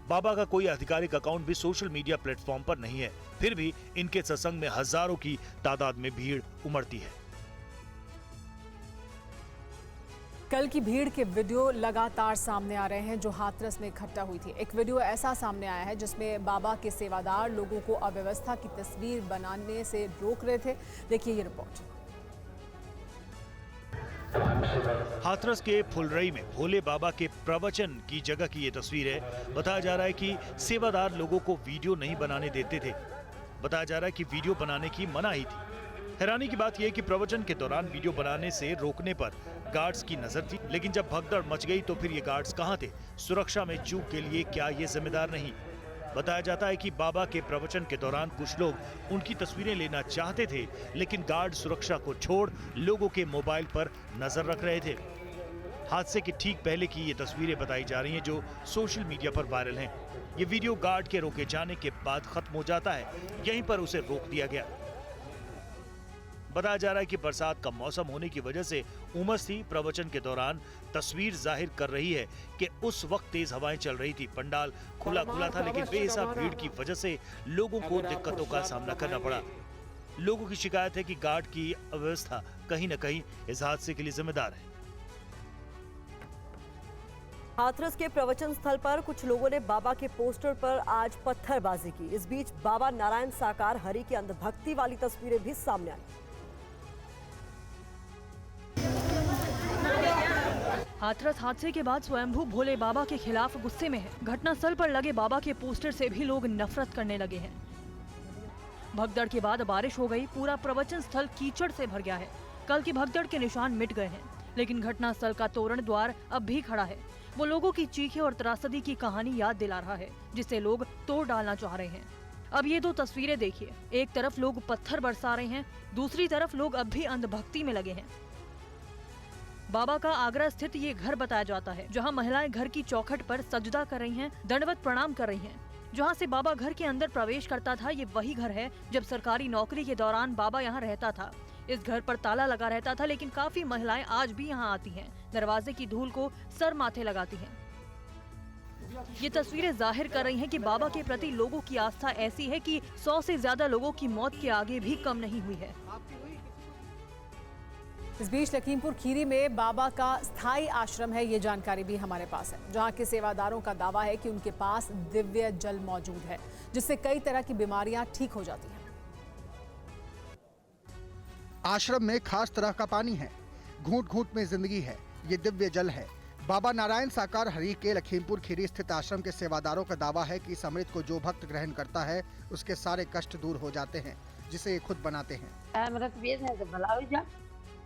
बाबा का कोई आधिकारिक अकाउंट भी सोशल मीडिया प्लेटफॉर्म पर नहीं है। फिर भी इनके सत्संग में हजारों की तादाद में भीड़ उमड़ती है। कल की भीड़ के वीडियो लगातार सामने आ रहे हैं जो हाथरस में इकट्ठा हुई थी। एक वीडियो ऐसा सामने आया है जिसमें बाबा के सेवादार लोगों को अव्यवस्था की तस्वीर बनाने से रोक रहे थे। देखिए ये रिपोर्ट। हाथरस के फुलरई में भोले बाबा के प्रवचन की जगह की ये तस्वीर है। बताया जा रहा है कि सेवादार लोगों को वीडियो नहीं बनाने देते थे। बताया जा रहा है कि वीडियो बनाने की मनाही थी। हैरानी की बात यह कि प्रवचन के दौरान वीडियो बनाने से रोकने पर गार्ड्स की नजर थी, लेकिन जब भगदड़ मच गई तो फिर ये गार्ड्स कहां थे? सुरक्षा में चूक के लिए क्या ये जिम्मेदार नहीं? बताया जाता है कि बाबा के प्रवचन के दौरान कुछ लोग उनकी तस्वीरें लेना चाहते थे, लेकिन गार्ड सुरक्षा को छोड़ लोगों के मोबाइल पर नजर रख रहे थे। हादसे के ठीक पहले की ये तस्वीरें बताई जा रही हैं जो सोशल मीडिया पर वायरल हैं। ये वीडियो गार्ड के रोके जाने के बाद खत्म हो जाता है। यहीं पर उसे रोक दिया गया। बताया जा रहा है कि बरसात का मौसम होने की वजह से उमस थी। प्रवचन के दौरान तस्वीर जाहिर कर रही है कि उस वक्त तेज हवाएं चल रही थी। पंडाल खुला था, लेकिन बेहिसाब भीड़ की वजह से लोगों को दिक्कतों का सामना करना पड़ा। लोगों की शिकायत है कि गार्ड की अव्यवस्था कहीं न कहीं इस हादसे के लिए जिम्मेदार है। हाथरस के प्रवचन स्थल पर कुछ लोगों ने बाबा के पोस्टर पर आज पत्थरबाजी की। इस बीच बाबा नारायण साकार हरि की अंधभक्ति वाली तस्वीरें भी सामने आई। हाथरस हादसे के बाद स्वयंभू भोले बाबा के खिलाफ गुस्से में है। घटनास्थल पर लगे बाबा के पोस्टर से भी लोग नफरत करने लगे हैं। भगदड़ के बाद बारिश हो गई। पूरा प्रवचन स्थल कीचड़ से भर गया है। कल की भगदड़ के निशान मिट गए हैं, लेकिन घटनास्थल का तोरण द्वार अब भी खड़ा है। वो लोगों की चीखें और त्रासदी की कहानी याद दिला रहा है, जिसे लोग तोड़ डालना चाह रहे हैं। अब ये दो तस्वीरें देखिए। एक तरफ लोग पत्थर बरसा रहे हैं, दूसरी तरफ लोग अब भी अंधभक्ति में लगे हैं। बाबा का आगरा स्थित ये घर बताया जाता है, जहां महिलाएं घर की चौखट पर सजदा कर रही हैं, दंडवत प्रणाम कर रही हैं। जहां से बाबा घर के अंदर प्रवेश करता था, ये वही घर है जब सरकारी नौकरी के दौरान बाबा यहां रहता था। इस घर पर ताला लगा रहता था, लेकिन काफी महिलाएं आज भी यहां आती हैं, दरवाजे की धूल को सर माथे लगाती हैं। ये तस्वीरें जाहिर कर रही हैं कि बाबा के प्रति लोगों की आस्था ऐसी है कि 100 से ज्यादा लोगों की मौत के आगे भी कम नहीं हुई है। इस बीच लखीमपुर खीरी में बाबा का स्थायी आश्रम है, ये जानकारी भी हमारे पास है, जहां के सेवादारों का दावा है कि उनके पास दिव्य जल मौजूद है, जिससे कई तरह की बीमारियां ठीक हो जाती हैं। आश्रम में खास तरह का पानी है, घूंट घूंट में जिंदगी है, ये दिव्य जल है। बाबा नारायण साकार हरि के लखीमपुर खीरी स्थित आश्रम के सेवादारों का दावा है कि इस अमृत को जो भक्त ग्रहण करता है उसके सारे कष्ट दूर हो जाते हैं, जिसे ये खुद बनाते हैं। अमृत पीने से भला हो जा।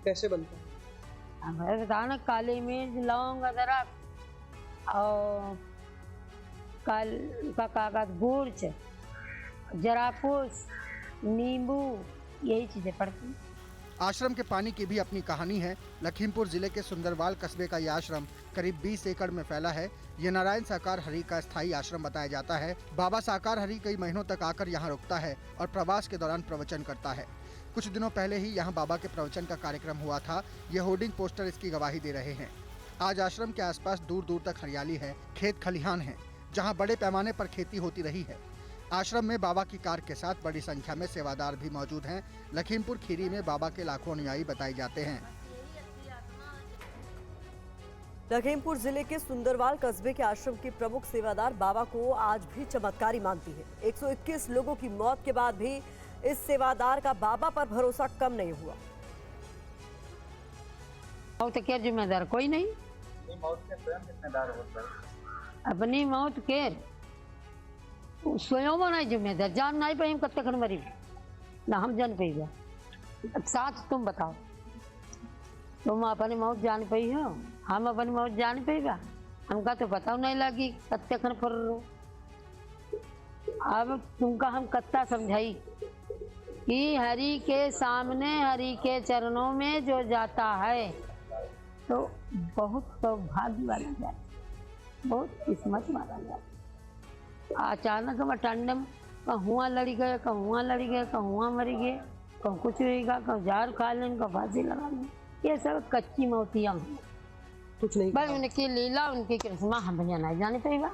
कैसे बनता है? अमृत दाना काली मिर्च, लौंग, अदरक और कागज, गुर्च, जराकुश, नींबू, यही चीजें पड़ती हैं। आश्रम के पानी की भी अपनी कहानी है। लखीमपुर जिले के सुंदरवाल कस्बे का यह आश्रम करीब 20 एकड़ में फैला है। ये नारायण साकार हरि का स्थायी आश्रम बताया जाता है। बाबा साकार हरि कई महीनों तक आकर यहाँ रुकता है और प्रवास के दौरान प्रवचन करता है। कुछ दिनों पहले ही यहाँ बाबा के प्रवचन का कार्यक्रम हुआ था। ये होर्डिंग पोस्टर इसकी गवाही दे रहे हैं। आज आश्रम के आसपास दूर दूर तक हरियाली है, खेत खलिहान है, जहाँ बड़े पैमाने पर खेती होती रही है। आश्रम में बाबा की कार के साथ बड़ी संख्या में सेवादार भी मौजूद हैं। लखीमपुर खीरी में बाबा के लाखों अनुयायी बताए जाते हैं। लखीमपुर जिले के सुंदरवाल कस्बे के आश्रम की प्रमुख सेवादार बाबा को आज भी चमत्कारी मानती है। 121 लोगों की मौत के बाद भी इस सेवादार का बाबा पर भरोसा कम नहीं हुआ। मौत के जिम्मेदार कोई नहीं, मौत के स्वयं जिम्मेदार होता है। अपनी मौत के स्वयं नहीं जिम्मेदार। जान नहीं पाई कब तक मरी ना हम जान पाएगा। साथ तुम बताओ, तुम अपनी मौत जान पाई हो, हम अपनी मौत जान पाएगा। हमका तो पता नहीं लगी कब तक पर। अब तुमका हम कत्ता समझाई कि हरि के सामने, हरि के चरणों में जो जाता है तो बहुत सौभाग्य वाला जाए, बहुत किस्मत वाला जाए। अचानक टंडम कहूँ लड़ी गए, कहूँ लड़ी गए, कहूँ मरी गए, कहूँ कुछ रहेगा, कहूँ जार खा लें, कहूँ फांसी लगा लें। ये सब कच्ची मौतियाँ हैं, कुछ नहीं। बस उनकी लीला, उनकी कृष्णा हम नहीं जान पाएगा।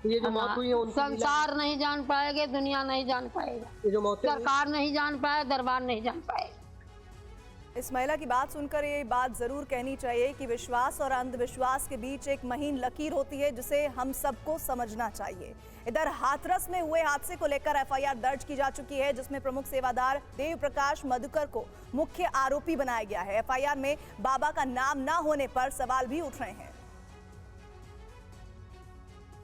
ये जो मौत हुई है उनकी संसार नहीं जान पाएगा, दुनिया नहीं जान पाएगा, ये जो मौत सरकार नहीं जान पाए, दरबार नहीं जान पाएगा। इस महिला की बात सुनकर ये बात जरूर कहनी चाहिए कि विश्वास और अंधविश्वास के बीच एक महीन लकीर होती है जिसे हम सबको समझना चाहिए। इधर हाथरस में हुए हादसे को लेकर एफआईआर दर्ज की जा चुकी है, जिसमें प्रमुख सेवादार देव प्रकाश मधुकर को मुख्य आरोपी बनाया गया है। एफआईआर में बाबा का नाम न होने पर सवाल भी उठ रहे हैं।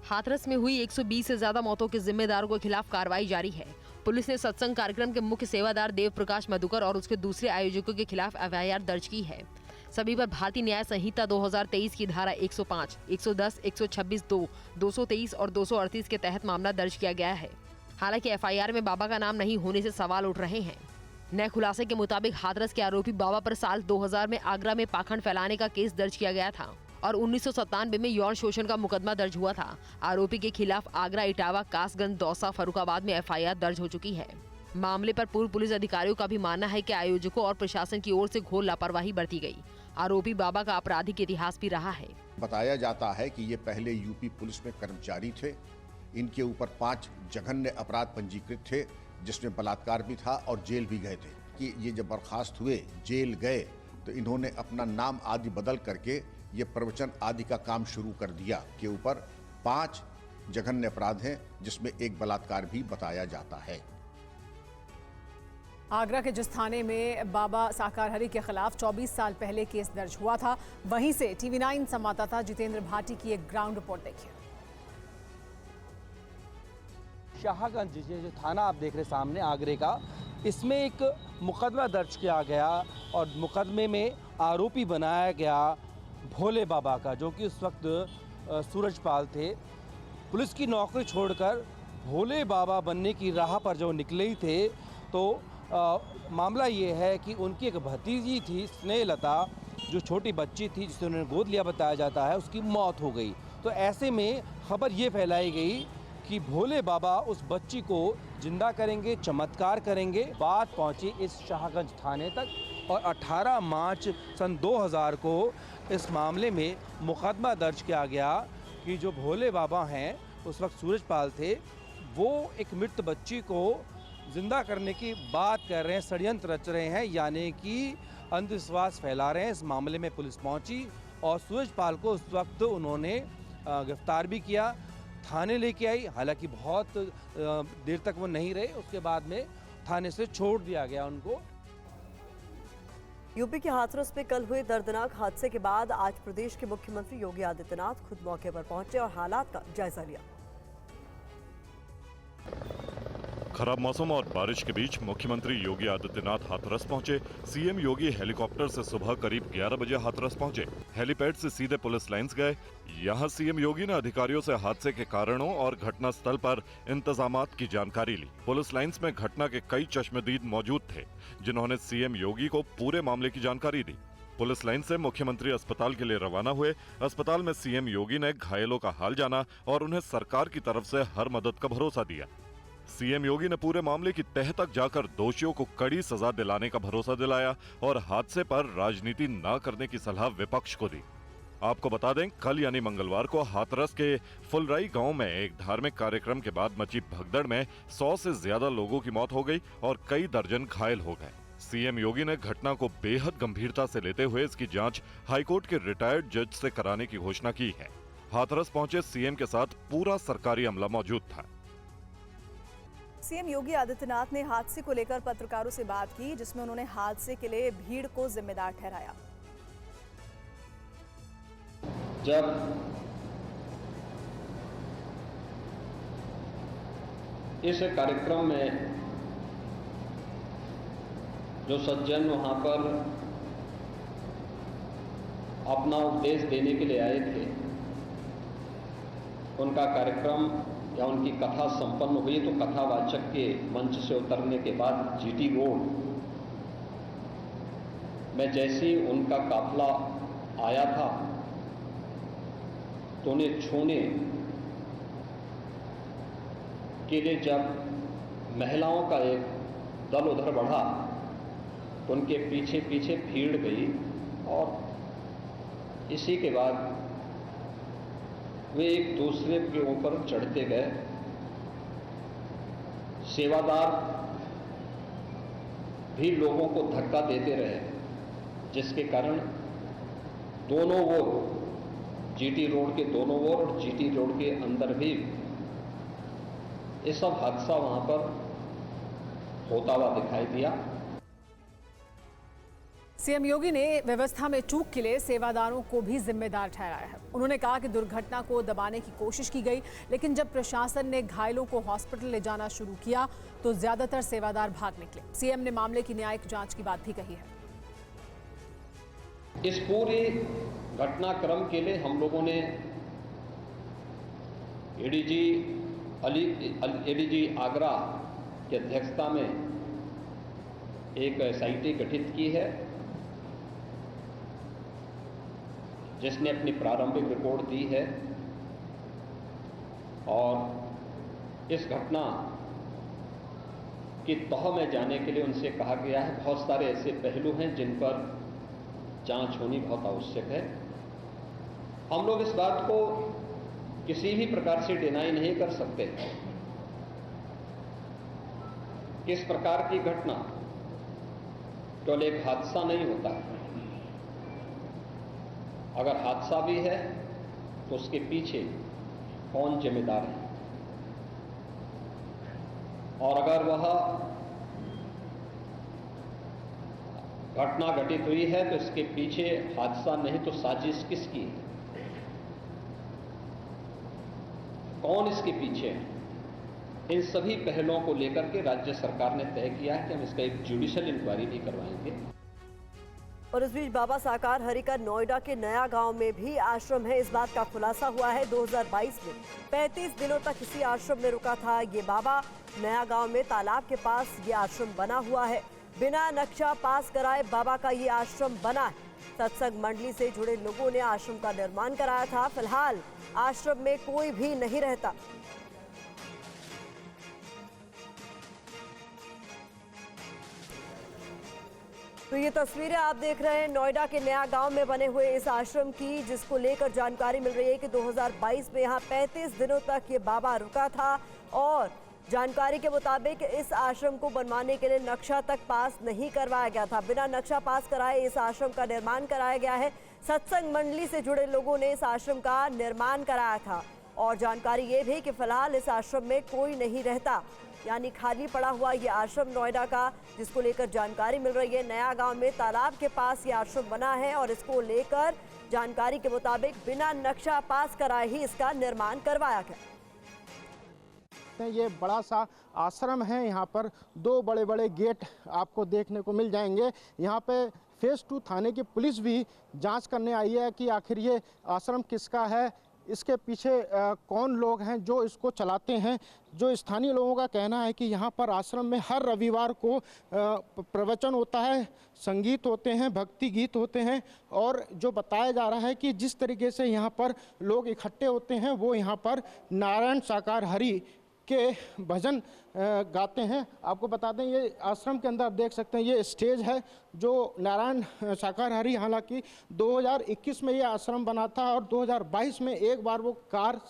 हाथरस में हुई 120 से ज्यादा मौतों के जिम्मेदारों के खिलाफ कार्रवाई जारी है। पुलिस ने सत्संग कार्यक्रम के मुख्य सेवादार देव प्रकाश मधुकर और उसके दूसरे आयोजकों के खिलाफ एफआईआर दर्ज की है। सभी पर भारतीय न्याय संहिता 2023 की धारा 105, 110, 126(2), 223 और 238 के तहत मामला दर्ज किया गया है। हालांकि एफआईआर में बाबा का नाम नहीं होने से सवाल उठ रहे हैं। नए खुलासे के मुताबिक हाथरस के आरोपी बाबा पर साल 2000 में आगरा में पाखंड फैलाने का केस दर्ज किया गया था और 1997 में यौन शोषण का मुकदमा दर्ज हुआ था। आरोपी के खिलाफ आगरा, इटावा, कासगंज, दौसा, फर्रुखाबाद में एफआईआर दर्ज हो चुकी है। मामले पर पूर्व पुलिस अधिकारियों का भी मानना है कि आयोजकों और प्रशासन की ओर से घोर लापरवाही बरती गई। आरोपी बाबा का आपराधिक इतिहास भी रहा है। बताया जाता है कि ये पहले यूपी पुलिस में कर्मचारी थे। इनके ऊपर 5 जघन्य अपराध पंजीकृत थे, जिसमें बलात्कार भी था और जेल भी गए थे। कि ये जब बर्खास्त हुए, जेल गए, तो इन्होंने अपना नाम आदि बदल करके ये प्रवचन आदि का काम शुरू कर दिया। के ऊपर 5 जघन्य अपराध हैं, जिसमें एक बलात्कार भी बताया जाता है। आगरा के जिस थाने में बाबा साकार हरि के खिलाफ 24 साल पहले केस दर्ज हुआ था, वहीं से TV9 संवाददाता जितेंद्र भाटी की एक ग्राउंड रिपोर्ट देखिए। शाहगंज जो थाना आप देख रहे सामने आगरे का, इसमें एक मुकदमा दर्ज किया गया और मुकदमे में आरोपी बनाया गया भोले बाबा का, जो कि उस वक्त सूरजपाल थे। पुलिस की नौकरी छोड़कर भोले बाबा बनने की राह पर जो निकले थे, तो मामला ये है कि उनकी एक भतीजी थी स्नेहलता, जो छोटी बच्ची थी जिसे उन्होंने गोद लिया बताया जाता है, उसकी मौत हो गई। तो ऐसे में खबर ये फैलाई गई कि भोले बाबा उस बच्ची को जिंदा करेंगे, चमत्कार करेंगे। बात पहुंची इस शाहगंज थाने तक और 18 मार्च सन 2000 को इस मामले में मुकदमा दर्ज किया गया कि जो भोले बाबा हैं, उस वक्त सूरजपाल थे, वो एक मृत बच्ची को जिंदा करने की बात कर रहे हैं, षड्यंत्र रच रहे हैं, यानी कि अंधविश्वास फैला रहे हैं। इस मामले में पुलिस पहुंची और सूरजपाल को उस वक्त उन्होंने गिरफ्तार भी किया, थाने लेके आई। हालांकि बहुत देर तक वो नहीं रहे, उसके बाद में थाने से छोड़ दिया गया उनको। यूपी के हाथरस में कल हुए दर्दनाक हादसे के बाद आज प्रदेश के मुख्यमंत्री योगी आदित्यनाथ खुद मौके पर पहुंचे और हालात का जायजा लिया। खराब मौसम और बारिश के बीच मुख्यमंत्री योगी आदित्यनाथ हाथरस पहुंचे। सीएम योगी हेलीकॉप्टर से सुबह करीब 11 बजे हाथरस पहुंचे। हेलीपैड से सीधे पुलिस लाइंस गए। यहां सीएम योगी ने अधिकारियों से हादसे के कारणों और घटना स्थल पर इंतजामात की जानकारी ली। पुलिस लाइंस में घटना के कई चश्मदीद मौजूद थे, जिन्होंने सीएम योगी को पूरे मामले की जानकारी दी। पुलिस लाइन से मुख्यमंत्री अस्पताल के लिए रवाना हुए। अस्पताल में सीएम योगी ने घायलों का हाल जाना और उन्हें सरकार की तरफ से हर मदद का भरोसा दिया। सीएम योगी ने पूरे मामले की तह तक जाकर दोषियों को कड़ी सजा दिलाने का भरोसा दिलाया और हादसे पर राजनीति न करने की सलाह विपक्ष को दी। आपको बता दें, कल यानी मंगलवार को हाथरस के फुलराई गांव में एक धार्मिक कार्यक्रम के बाद मची भगदड़ में 100 से ज्यादा लोगों की मौत हो गई और कई दर्जन घायल हो गए। सीएम योगी ने घटना को बेहद गंभीरता से लेते हुए इसकी जांच हाईकोर्ट के रिटायर्ड जज से कराने की घोषणा की है। हाथरस पहुंचे सीएम के साथ पूरा सरकारी अमला मौजूद था। सीएम योगी आदित्यनाथ ने हादसे को लेकर पत्रकारों से बात की, जिसमें उन्होंने हादसे के लिए भीड़ को जिम्मेदार ठहराया। जब इस कार्यक्रम में जो सज्जन वहां पर अपना उपदेश देने के लिए आए थे, उनका कार्यक्रम या उनकी कथा संपन्न हुई तो कथावाचक के मंच से उतरने के बाद जीटी रोड में जैसे ही उनका काफिला आया था तो उन्हें छूने के लिए जब महिलाओं का एक दल उधर बढ़ा तो उनके पीछे पीछे भीड़ गई और इसी के बाद वे एक दूसरे के ऊपर चढ़ते गए। सेवादार भी लोगों को धक्का देते रहे, जिसके कारण दोनों ओर, जीटी रोड के दोनों ओर और जीटी रोड के अंदर भी ये सब हादसा वहां पर होता हुआ दिखाई दिया। सीएम योगी ने व्यवस्था में चूक के लिए सेवादारों को भी जिम्मेदार ठहराया है। उन्होंने कहा कि दुर्घटना को दबाने की कोशिश की गई, लेकिन जब प्रशासन ने घायलों को हॉस्पिटल ले जाना शुरू किया तो ज्यादातर सेवादार भाग निकले। सीएम ने मामले की न्यायिक जांच की बात भी कही है। इस पूरे घटनाक्रम के लिए हम लोगों ने एडीजी आगरा की अध्यक्षता में एक एसआईटी गठित की है, जिसने अपनी प्रारंभिक रिपोर्ट दी है और इस घटना की तह में जाने के लिए उनसे कहा गया है। बहुत सारे ऐसे पहलू हैं जिन पर जांच होनी बहुत आवश्यक है। हम लोग इस बात को किसी भी प्रकार से डिनाई नहीं कर सकते कि इस प्रकार की घटना केवल एक हादसा नहीं होता है। अगर हादसा भी है तो उसके पीछे कौन जिम्मेदार है, और अगर वह घटना घटित हुई है तो इसके पीछे हादसा नहीं तो साजिश किसकी है, कौन इसके पीछे है। इन सभी पहलुओं को लेकर के राज्य सरकार ने तय किया है कि हम इसका एक जुडिशियल इंक्वायरी भी करवाएंगे। और इस बीच बाबा साकार हरि का नोएडा के नया गांव में भी आश्रम है। इस बात का खुलासा हुआ है 2022 में 35 दिनों तक इसी आश्रम में रुका था ये बाबा। नया गांव में तालाब के पास ये आश्रम बना हुआ है। बिना नक्शा पास कराए बाबा का ये आश्रम बना है। सत्संग मंडली से जुड़े लोगों ने आश्रम का निर्माण कराया था। फिलहाल आश्रम में कोई भी नहीं रहता। तो ये तस्वीरें आप देख रहे हैं नोएडा के नया गांव में बने हुए इस आश्रम की, जिसको लेकर जानकारी मिल रही है कि 2022 में यहाँ 35 दिनों तक ये बाबा रुका था और जानकारी के मुताबिक इस आश्रम को बनवाने के लिए नक्शा तक पास नहीं करवाया गया था। बिना नक्शा पास कराए इस आश्रम का निर्माण कराया गया है। सत्संग मंडली से जुड़े लोगों ने इस आश्रम का निर्माण कराया था और जानकारी ये भी कि फिलहाल इस आश्रम में कोई नहीं रहता, यानी खाली पड़ा हुआ ये आश्रम नोएडा का, जिसको लेकर जानकारी मिल रही है। नया गांव में तालाब के पास ये आश्रम बना है और इसको लेकर जानकारी के मुताबिक बिना नक्शा पास कराए ही इसका निर्माण करवाया गया। ये बड़ा सा आश्रम है। यहाँ पर 2 बड़े बड़े गेट आपको देखने को मिल जाएंगे। यहाँ पे फेज 2 थाने की पुलिस भी जांच करने आई है कि आखिर ये आश्रम किसका है, इसके पीछे कौन लोग हैं जो इसको चलाते हैं। जो स्थानीय लोगों का कहना है कि यहाँ पर आश्रम में हर रविवार को प्रवचन होता है, संगीत होते हैं, भक्ति गीत होते हैं और जो बताया जा रहा है कि जिस तरीके से यहाँ पर लोग इकट्ठे होते हैं वो यहाँ पर नारायण साकार हरि के भजन गाते हैं। आपको बता दें ये आश्रम के अंदर आप देख सकते हैं ये स्टेज है जो नारायण शाकाहारी, हालांकि 2021 में ये आश्रम बना था और 2022 में एक बार वो कार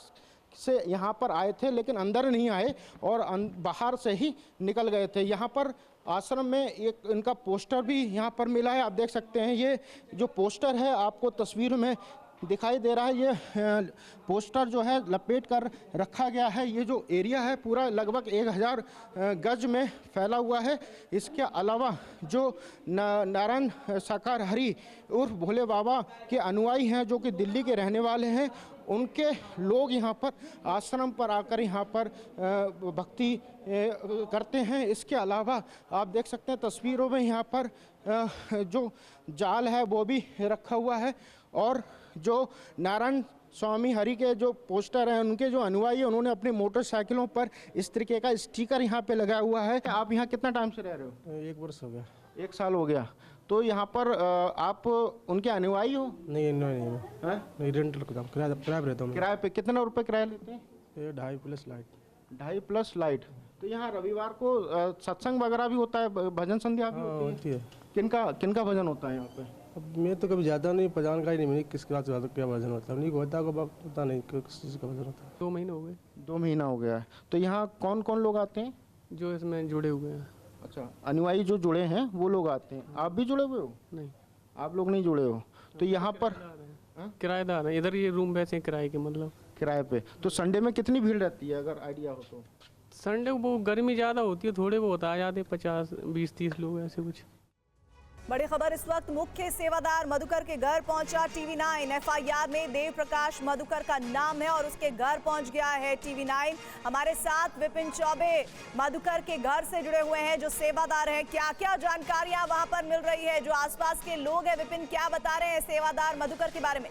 से यहाँ पर आए थे, लेकिन अंदर नहीं आए और बाहर से ही निकल गए थे। यहाँ पर आश्रम में एक इनका पोस्टर भी यहाँ पर मिला है, आप देख सकते हैं। ये जो पोस्टर है आपको तस्वीर में दिखाई दे रहा है, ये पोस्टर जो है लपेट कर रखा गया है। ये जो एरिया है पूरा लगभग 1000 गज में फैला हुआ है। इसके अलावा जो नारायण शाकाहारी उर्फ भोले बाबा के अनुयायी हैं जो कि दिल्ली के रहने वाले हैं, उनके लोग यहाँ पर आश्रम पर आकर यहाँ पर भक्ति करते हैं। इसके अलावा आप देख सकते हैं तस्वीरों में यहाँ पर जो जाल है वो भी रखा हुआ है और जो नारायण स्वामी हरि के जो पोस्टर हैं उनके जो अनुयायी हैं उन्होंने अपने मोटरसाइकिलों पर इस तरीके का स्टिकर यहाँ पे लगाया हुआ है। आप यहाँ कितना टाइम से रह रहे हो? 1 वर्ष हो गया। 1 साल हो गया। तो यहाँ पर आप उनके अनुयायी हो? नहीं नहीं रेंटल का काम, किराए पे रहता हूँ। किराए पे कितना रुपए किराया लेते हैं? 2.5 प्लस लाइट। 2.5 plus light. तो यहाँ रविवार को सत्संग वगैरह भी होता है, भजन संध्या भी होती है? किनका भजन होता है यहाँ पे? अब मैं तो कभी ज़्यादा नहीं जानकारी नहीं, किसके बाद ज़्यादा क्या भजन होता है, नहीं होता पता नहीं किस चीज़ का भजन होता है। 2 महीने हो गए। 2 महीना हो गया है। तो यहाँ कौन कौन लोग आते हैं जो इसमें जुड़े हुए हैं? अच्छा, अनुयायी जो जुड़े हैं वो लोग आते हैं। आप भी जुड़े हुए हो? नहीं, आप लोग नहीं जुड़े हो। तो यहाँ पर किराएदार है, इधर ये रूम वैसे किराए के, मतलब किराए पे। तो संडे में कितनी भीड़ रहती है अगर आइडिया हो तो? संडे को वो गर्मी ज़्यादा होती है, थोड़े बहुत आ जाते 50, 20, 30 लोग ऐसे कुछ। बड़ी खबर इस वक्त मुख्य सेवादार मधुकर के घर पहुंचा TV9। FIR में देव प्रकाश मधुकर का नाम है और उसके घर पहुंच गया है TV9। हमारे साथ विपिन चौबे मधुकर के घर से जुड़े हुए हैं जो सेवादार हैं। क्या क्या जानकारियां वहां पर मिल रही है? जो आसपास के लोग हैं विपिन क्या बता रहे हैं सेवादार मधुकर के बारे में?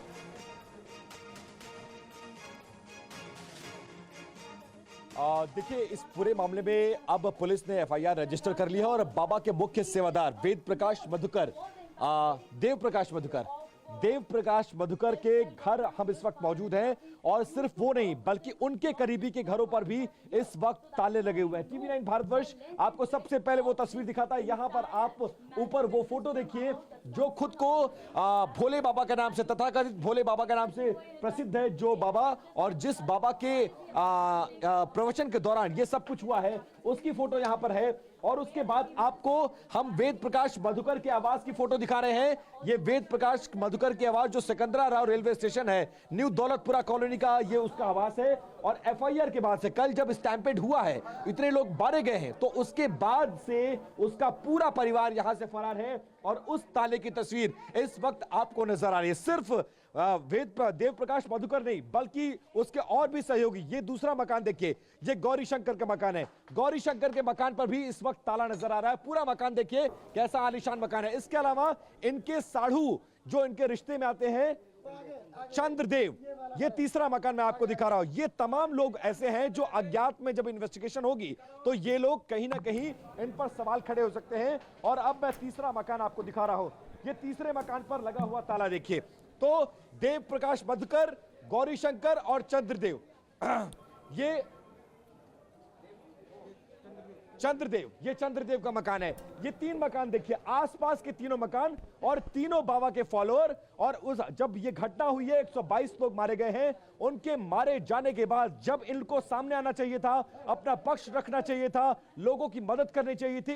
देखिए इस पूरे मामले में अब पुलिस ने FIR रजिस्टर कर लिया है और बाबा के मुख्य सेवादार वेद प्रकाश मधुकर, देव प्रकाश मधुकर के घर हम इस वक्त मौजूद हैं और सिर्फ वो नहीं बल्कि उनके करीबी के घरों पर भी इस वक्त ताले लगे हुए हैं। TV9 भारतवर्ष आपको सबसे पहले वो तस्वीर दिखाता है। यहाँ पर आप ऊपर वो फोटो देखिए जो खुद को भोले बाबा के नाम से, तथाकथित भोले बाबा के नाम से प्रसिद्ध है जो बाबा, और जिस बाबा के प्रवचन के दौरान ये सब कुछ हुआ है उसकी फोटो यहाँ पर है। और उसके बाद आपको हम वेद प्रकाश मधुकर के आवास की फोटो दिखा रहे हैं। ये वेद प्रकाश मधुकर की आवास जो सिकंदराराव रेलवे स्टेशन है, न्यू दौलतपुरा कॉलोनी का ये उसका आवास है। और FIR के बाद से कल जब स्टैंपेड हुआ है, इतने लोग मारे गए हैं, तो उसके बाद से उसका पूरा परिवार यहां से फरार है और उस ताले की तस्वीर इस वक्त आपको नजर आ रही है। सिर्फ देव प्रकाश मधुकर नहीं बल्कि उसके और भी सहयोगी। ये दूसरा मकान देखिए, ये गौरी शंकर का मकान है। गौरी शंकर के मकान पर भी इस वक्त ताला नजर आ रहा है। पूरा मकान देखिए कैसा आलीशान मकान है। इसके अलावा इनके साढ़ू जो इनके रिश्ते में आते हैं, चंद्रदेव, ये तीसरा मकान मैं आपको दिखा रहा हूं। ये तमाम लोग ऐसे हैं जो अज्ञात में जब इन्वेस्टिगेशन होगी तो ये लोग कहीं ना कहीं इन पर सवाल खड़े हो सकते हैं। और अब मैं तीसरा मकान आपको दिखा रहा हूं। ये तीसरे मकान पर लगा हुआ ताला देखिए। तो देव प्रकाश मधुकर, गौरी शंकर और चंद्रदेव, ये चंद्रदेव का मकान है। ये 3 मकान देखिए, आसपास के तीनों मकान और तीनों बाबा के फॉलोअर। और उस जब ये घटना हुई है 122 लोग मारे गए हैं। उनके मारे जाने के बाद जब इनको सामने आना चाहिए था, अपना पक्ष रखना चाहिए था, लोगों की मदद करनी चाहिए थी,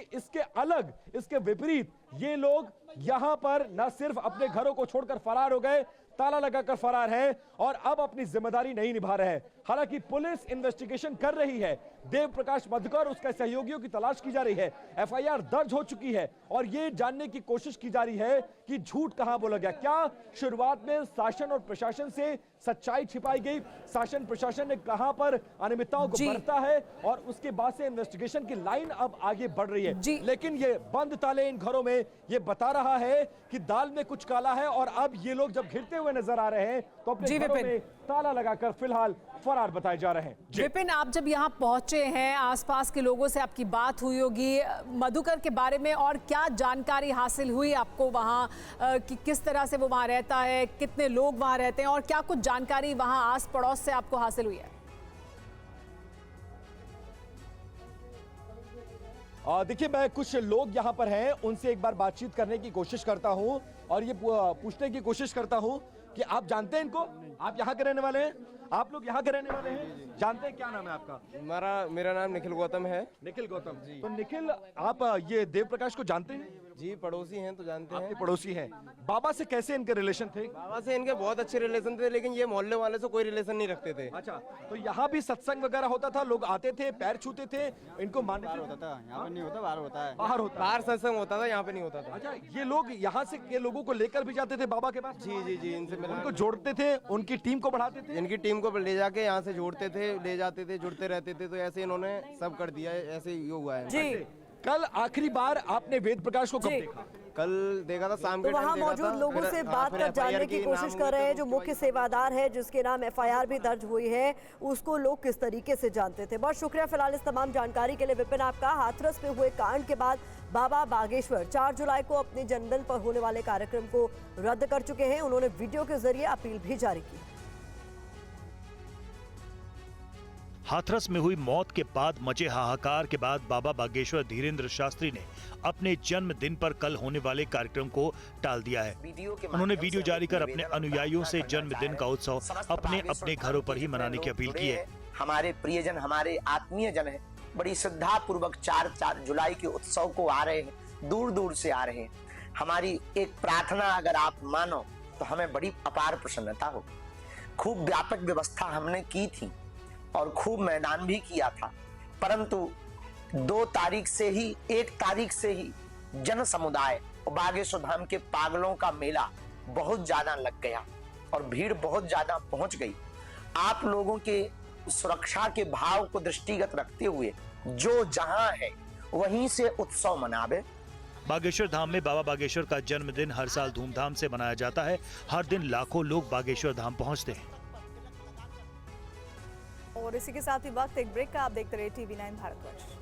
इसके विपरीत ये लोग यहां पर न सिर्फ अपने घरों को छोड़कर फरार हो गए, ताला लगाकर फरार है और अब अपनी जिम्मेदारी नहीं निभा रहे हैं। हालांकि पुलिस इन्वेस्टिगेशन कर रही है। देव प्रकाश मधुकर उसके सहयोगियों की तलाश की जा रही है। FIR दर्ज हो चुकी है और ये जानने की कोशिश की जा रही है कि झूठ कहां बोला गया। क्या शुरुआत में शासन और प्रशासन से सच्चाई छिपाई गई, शासन प्रशासन ने कहां पर अनियमितताओं को बरता है, और उसके बाद से इन्वेस्टिगेशन की लाइन अब आगे बढ़ रही है। लेकिन ये बंद ताले इन घरों में ये बता रहा है कि दाल में कुछ काला है। और अब ये लोग जब घिरते हुए नजर आ रहे हैं तो अपने घरों में ताला लगाकर फिलहाल फरार बताए जा रहे हैं। विपिन, आप जब यहाँ पहुंचे हैं, आसपास के लोगों से आपकी बात हुई होगी मधुकर के बारे में, और क्या जानकारी हासिल हुई आपको वहाँ कि किस तरह से वो वहाँ रहता है, कितने लोग वहाँ रहते हैं, और क्या कुछ जानकारी वहाँ आस पड़ोस से आपको हासिल हुई है? देखिए, मैं कुछ लोग यहाँ पर हैं, उनसे एक बार बातचीत करने की कोशिश करता हूँ और ये पूछने की कोशिश करता हूँ कि आप जानते हैं इनको? आप यहाँ के रहने वाले हैं? आप लोग यहाँ के रहने वाले हैं? जानते हैं? क्या नाम है आपका? मेरा नाम निखिल गौतम है। निखिल गौतम जी। तो निखिल, आप ये देव प्रकाश को जानते हैं? जी, पड़ोसी हैं तो जानते हैं। आपके पड़ोसी हैं। बाबा से कैसे इनके रिलेशन थे? बाबा से इनके बहुत अच्छे रिलेशन थे, लेकिन ये मोहल्ले वाले से कोई रिलेशन नहीं रखते थे। अच्छा, तो यहाँ भी सत्संग वगैरह होता था, लोग आते थे, पैर छूते थे, इनको मान्यता होता था? यहाँ पे नहीं होता, बाहर होता है। बाहर होता, बाहर सत्संग होता था, यहाँ पे नहीं होता था। अच्छा, ये लोग यहाँ से के लोगों को लेकर भी जाते थे बाबा के पास? जी जी जी, इनसे उनको जोड़ते थे, उनकी टीम को बढ़ाते थे? इनकी टीम को ले जाके यहाँ से जोड़ते थे, ले जाते थे, जुड़ते रहते थे, तो ऐसे इन्होंने सब कर दिया है, ऐसे ये हुआ है जी। कल आखिरी बार आपने वेद प्रकाश को कब देखा? कल देखा था शाम तो के टाइम वहाँ देखा मौजूद था। लोगों फिर- से हाँ, बात फिर कर जानने FIR की कोशिश कर रहे हैं। जो मुख्य सेवादार है, जिसके नाम FIR भी दर्ज हुई है, उसको लोग किस तरीके से जानते थे। बहुत शुक्रिया फिलहाल इस तमाम जानकारी के लिए विपिन आपका। हाथरस में हुए कांड के बाद बाबा बागेश्वर 4 जुलाई को अपने जन्मदिन पर होने वाले कार्यक्रम को रद्द कर चुके हैं। उन्होंने वीडियो के जरिए अपील भी जारी की। हाथरस में हुई मौत के बाद मचे हाहाकार के बाद बाबा बागेश्वर धीरेन्द्र शास्त्री ने अपने जन्मदिन पर कल होने वाले कार्यक्रम को टाल दिया है। उन्होंने वीडियो जारी कर अपने अनुयायियों से जन्मदिन का उत्सव अपने अपने घरों पर ही मनाने की अपील की है। हमारे प्रियजन, हमारे आत्मीय जन है, बड़ी श्रद्धा पूर्वक 4 जुलाई के उत्सव को आ रहे हैं, दूर दूर से आ रहे हैं। हमारी एक प्रार्थना अगर आप मानो तो हमें बड़ी अपार प्रसन्नता हो। खूब व्यापक व्यवस्था हमने की थी और खूब मैदान भी किया था, परंतु 1 तारीख से ही जन समुदाय और बागेश्वर धाम के पागलों का मेला बहुत ज्यादा लग गया और भीड़ बहुत ज्यादा पहुंच गई। आप लोगों के सुरक्षा के भाव को दृष्टिगत रखते हुए जो जहां है वहीं से उत्सव मनावे। बागेश्वर धाम में बाबा बागेश्वर का जन्मदिन हर साल धूमधाम से मनाया जाता है। हर दिन लाखों लोग बागेश्वर धाम पहुंचते हैं। और इसी के साथ ही वक्त एक ब्रेक का। आप देखते रहिए TV9 भारतवर्ष।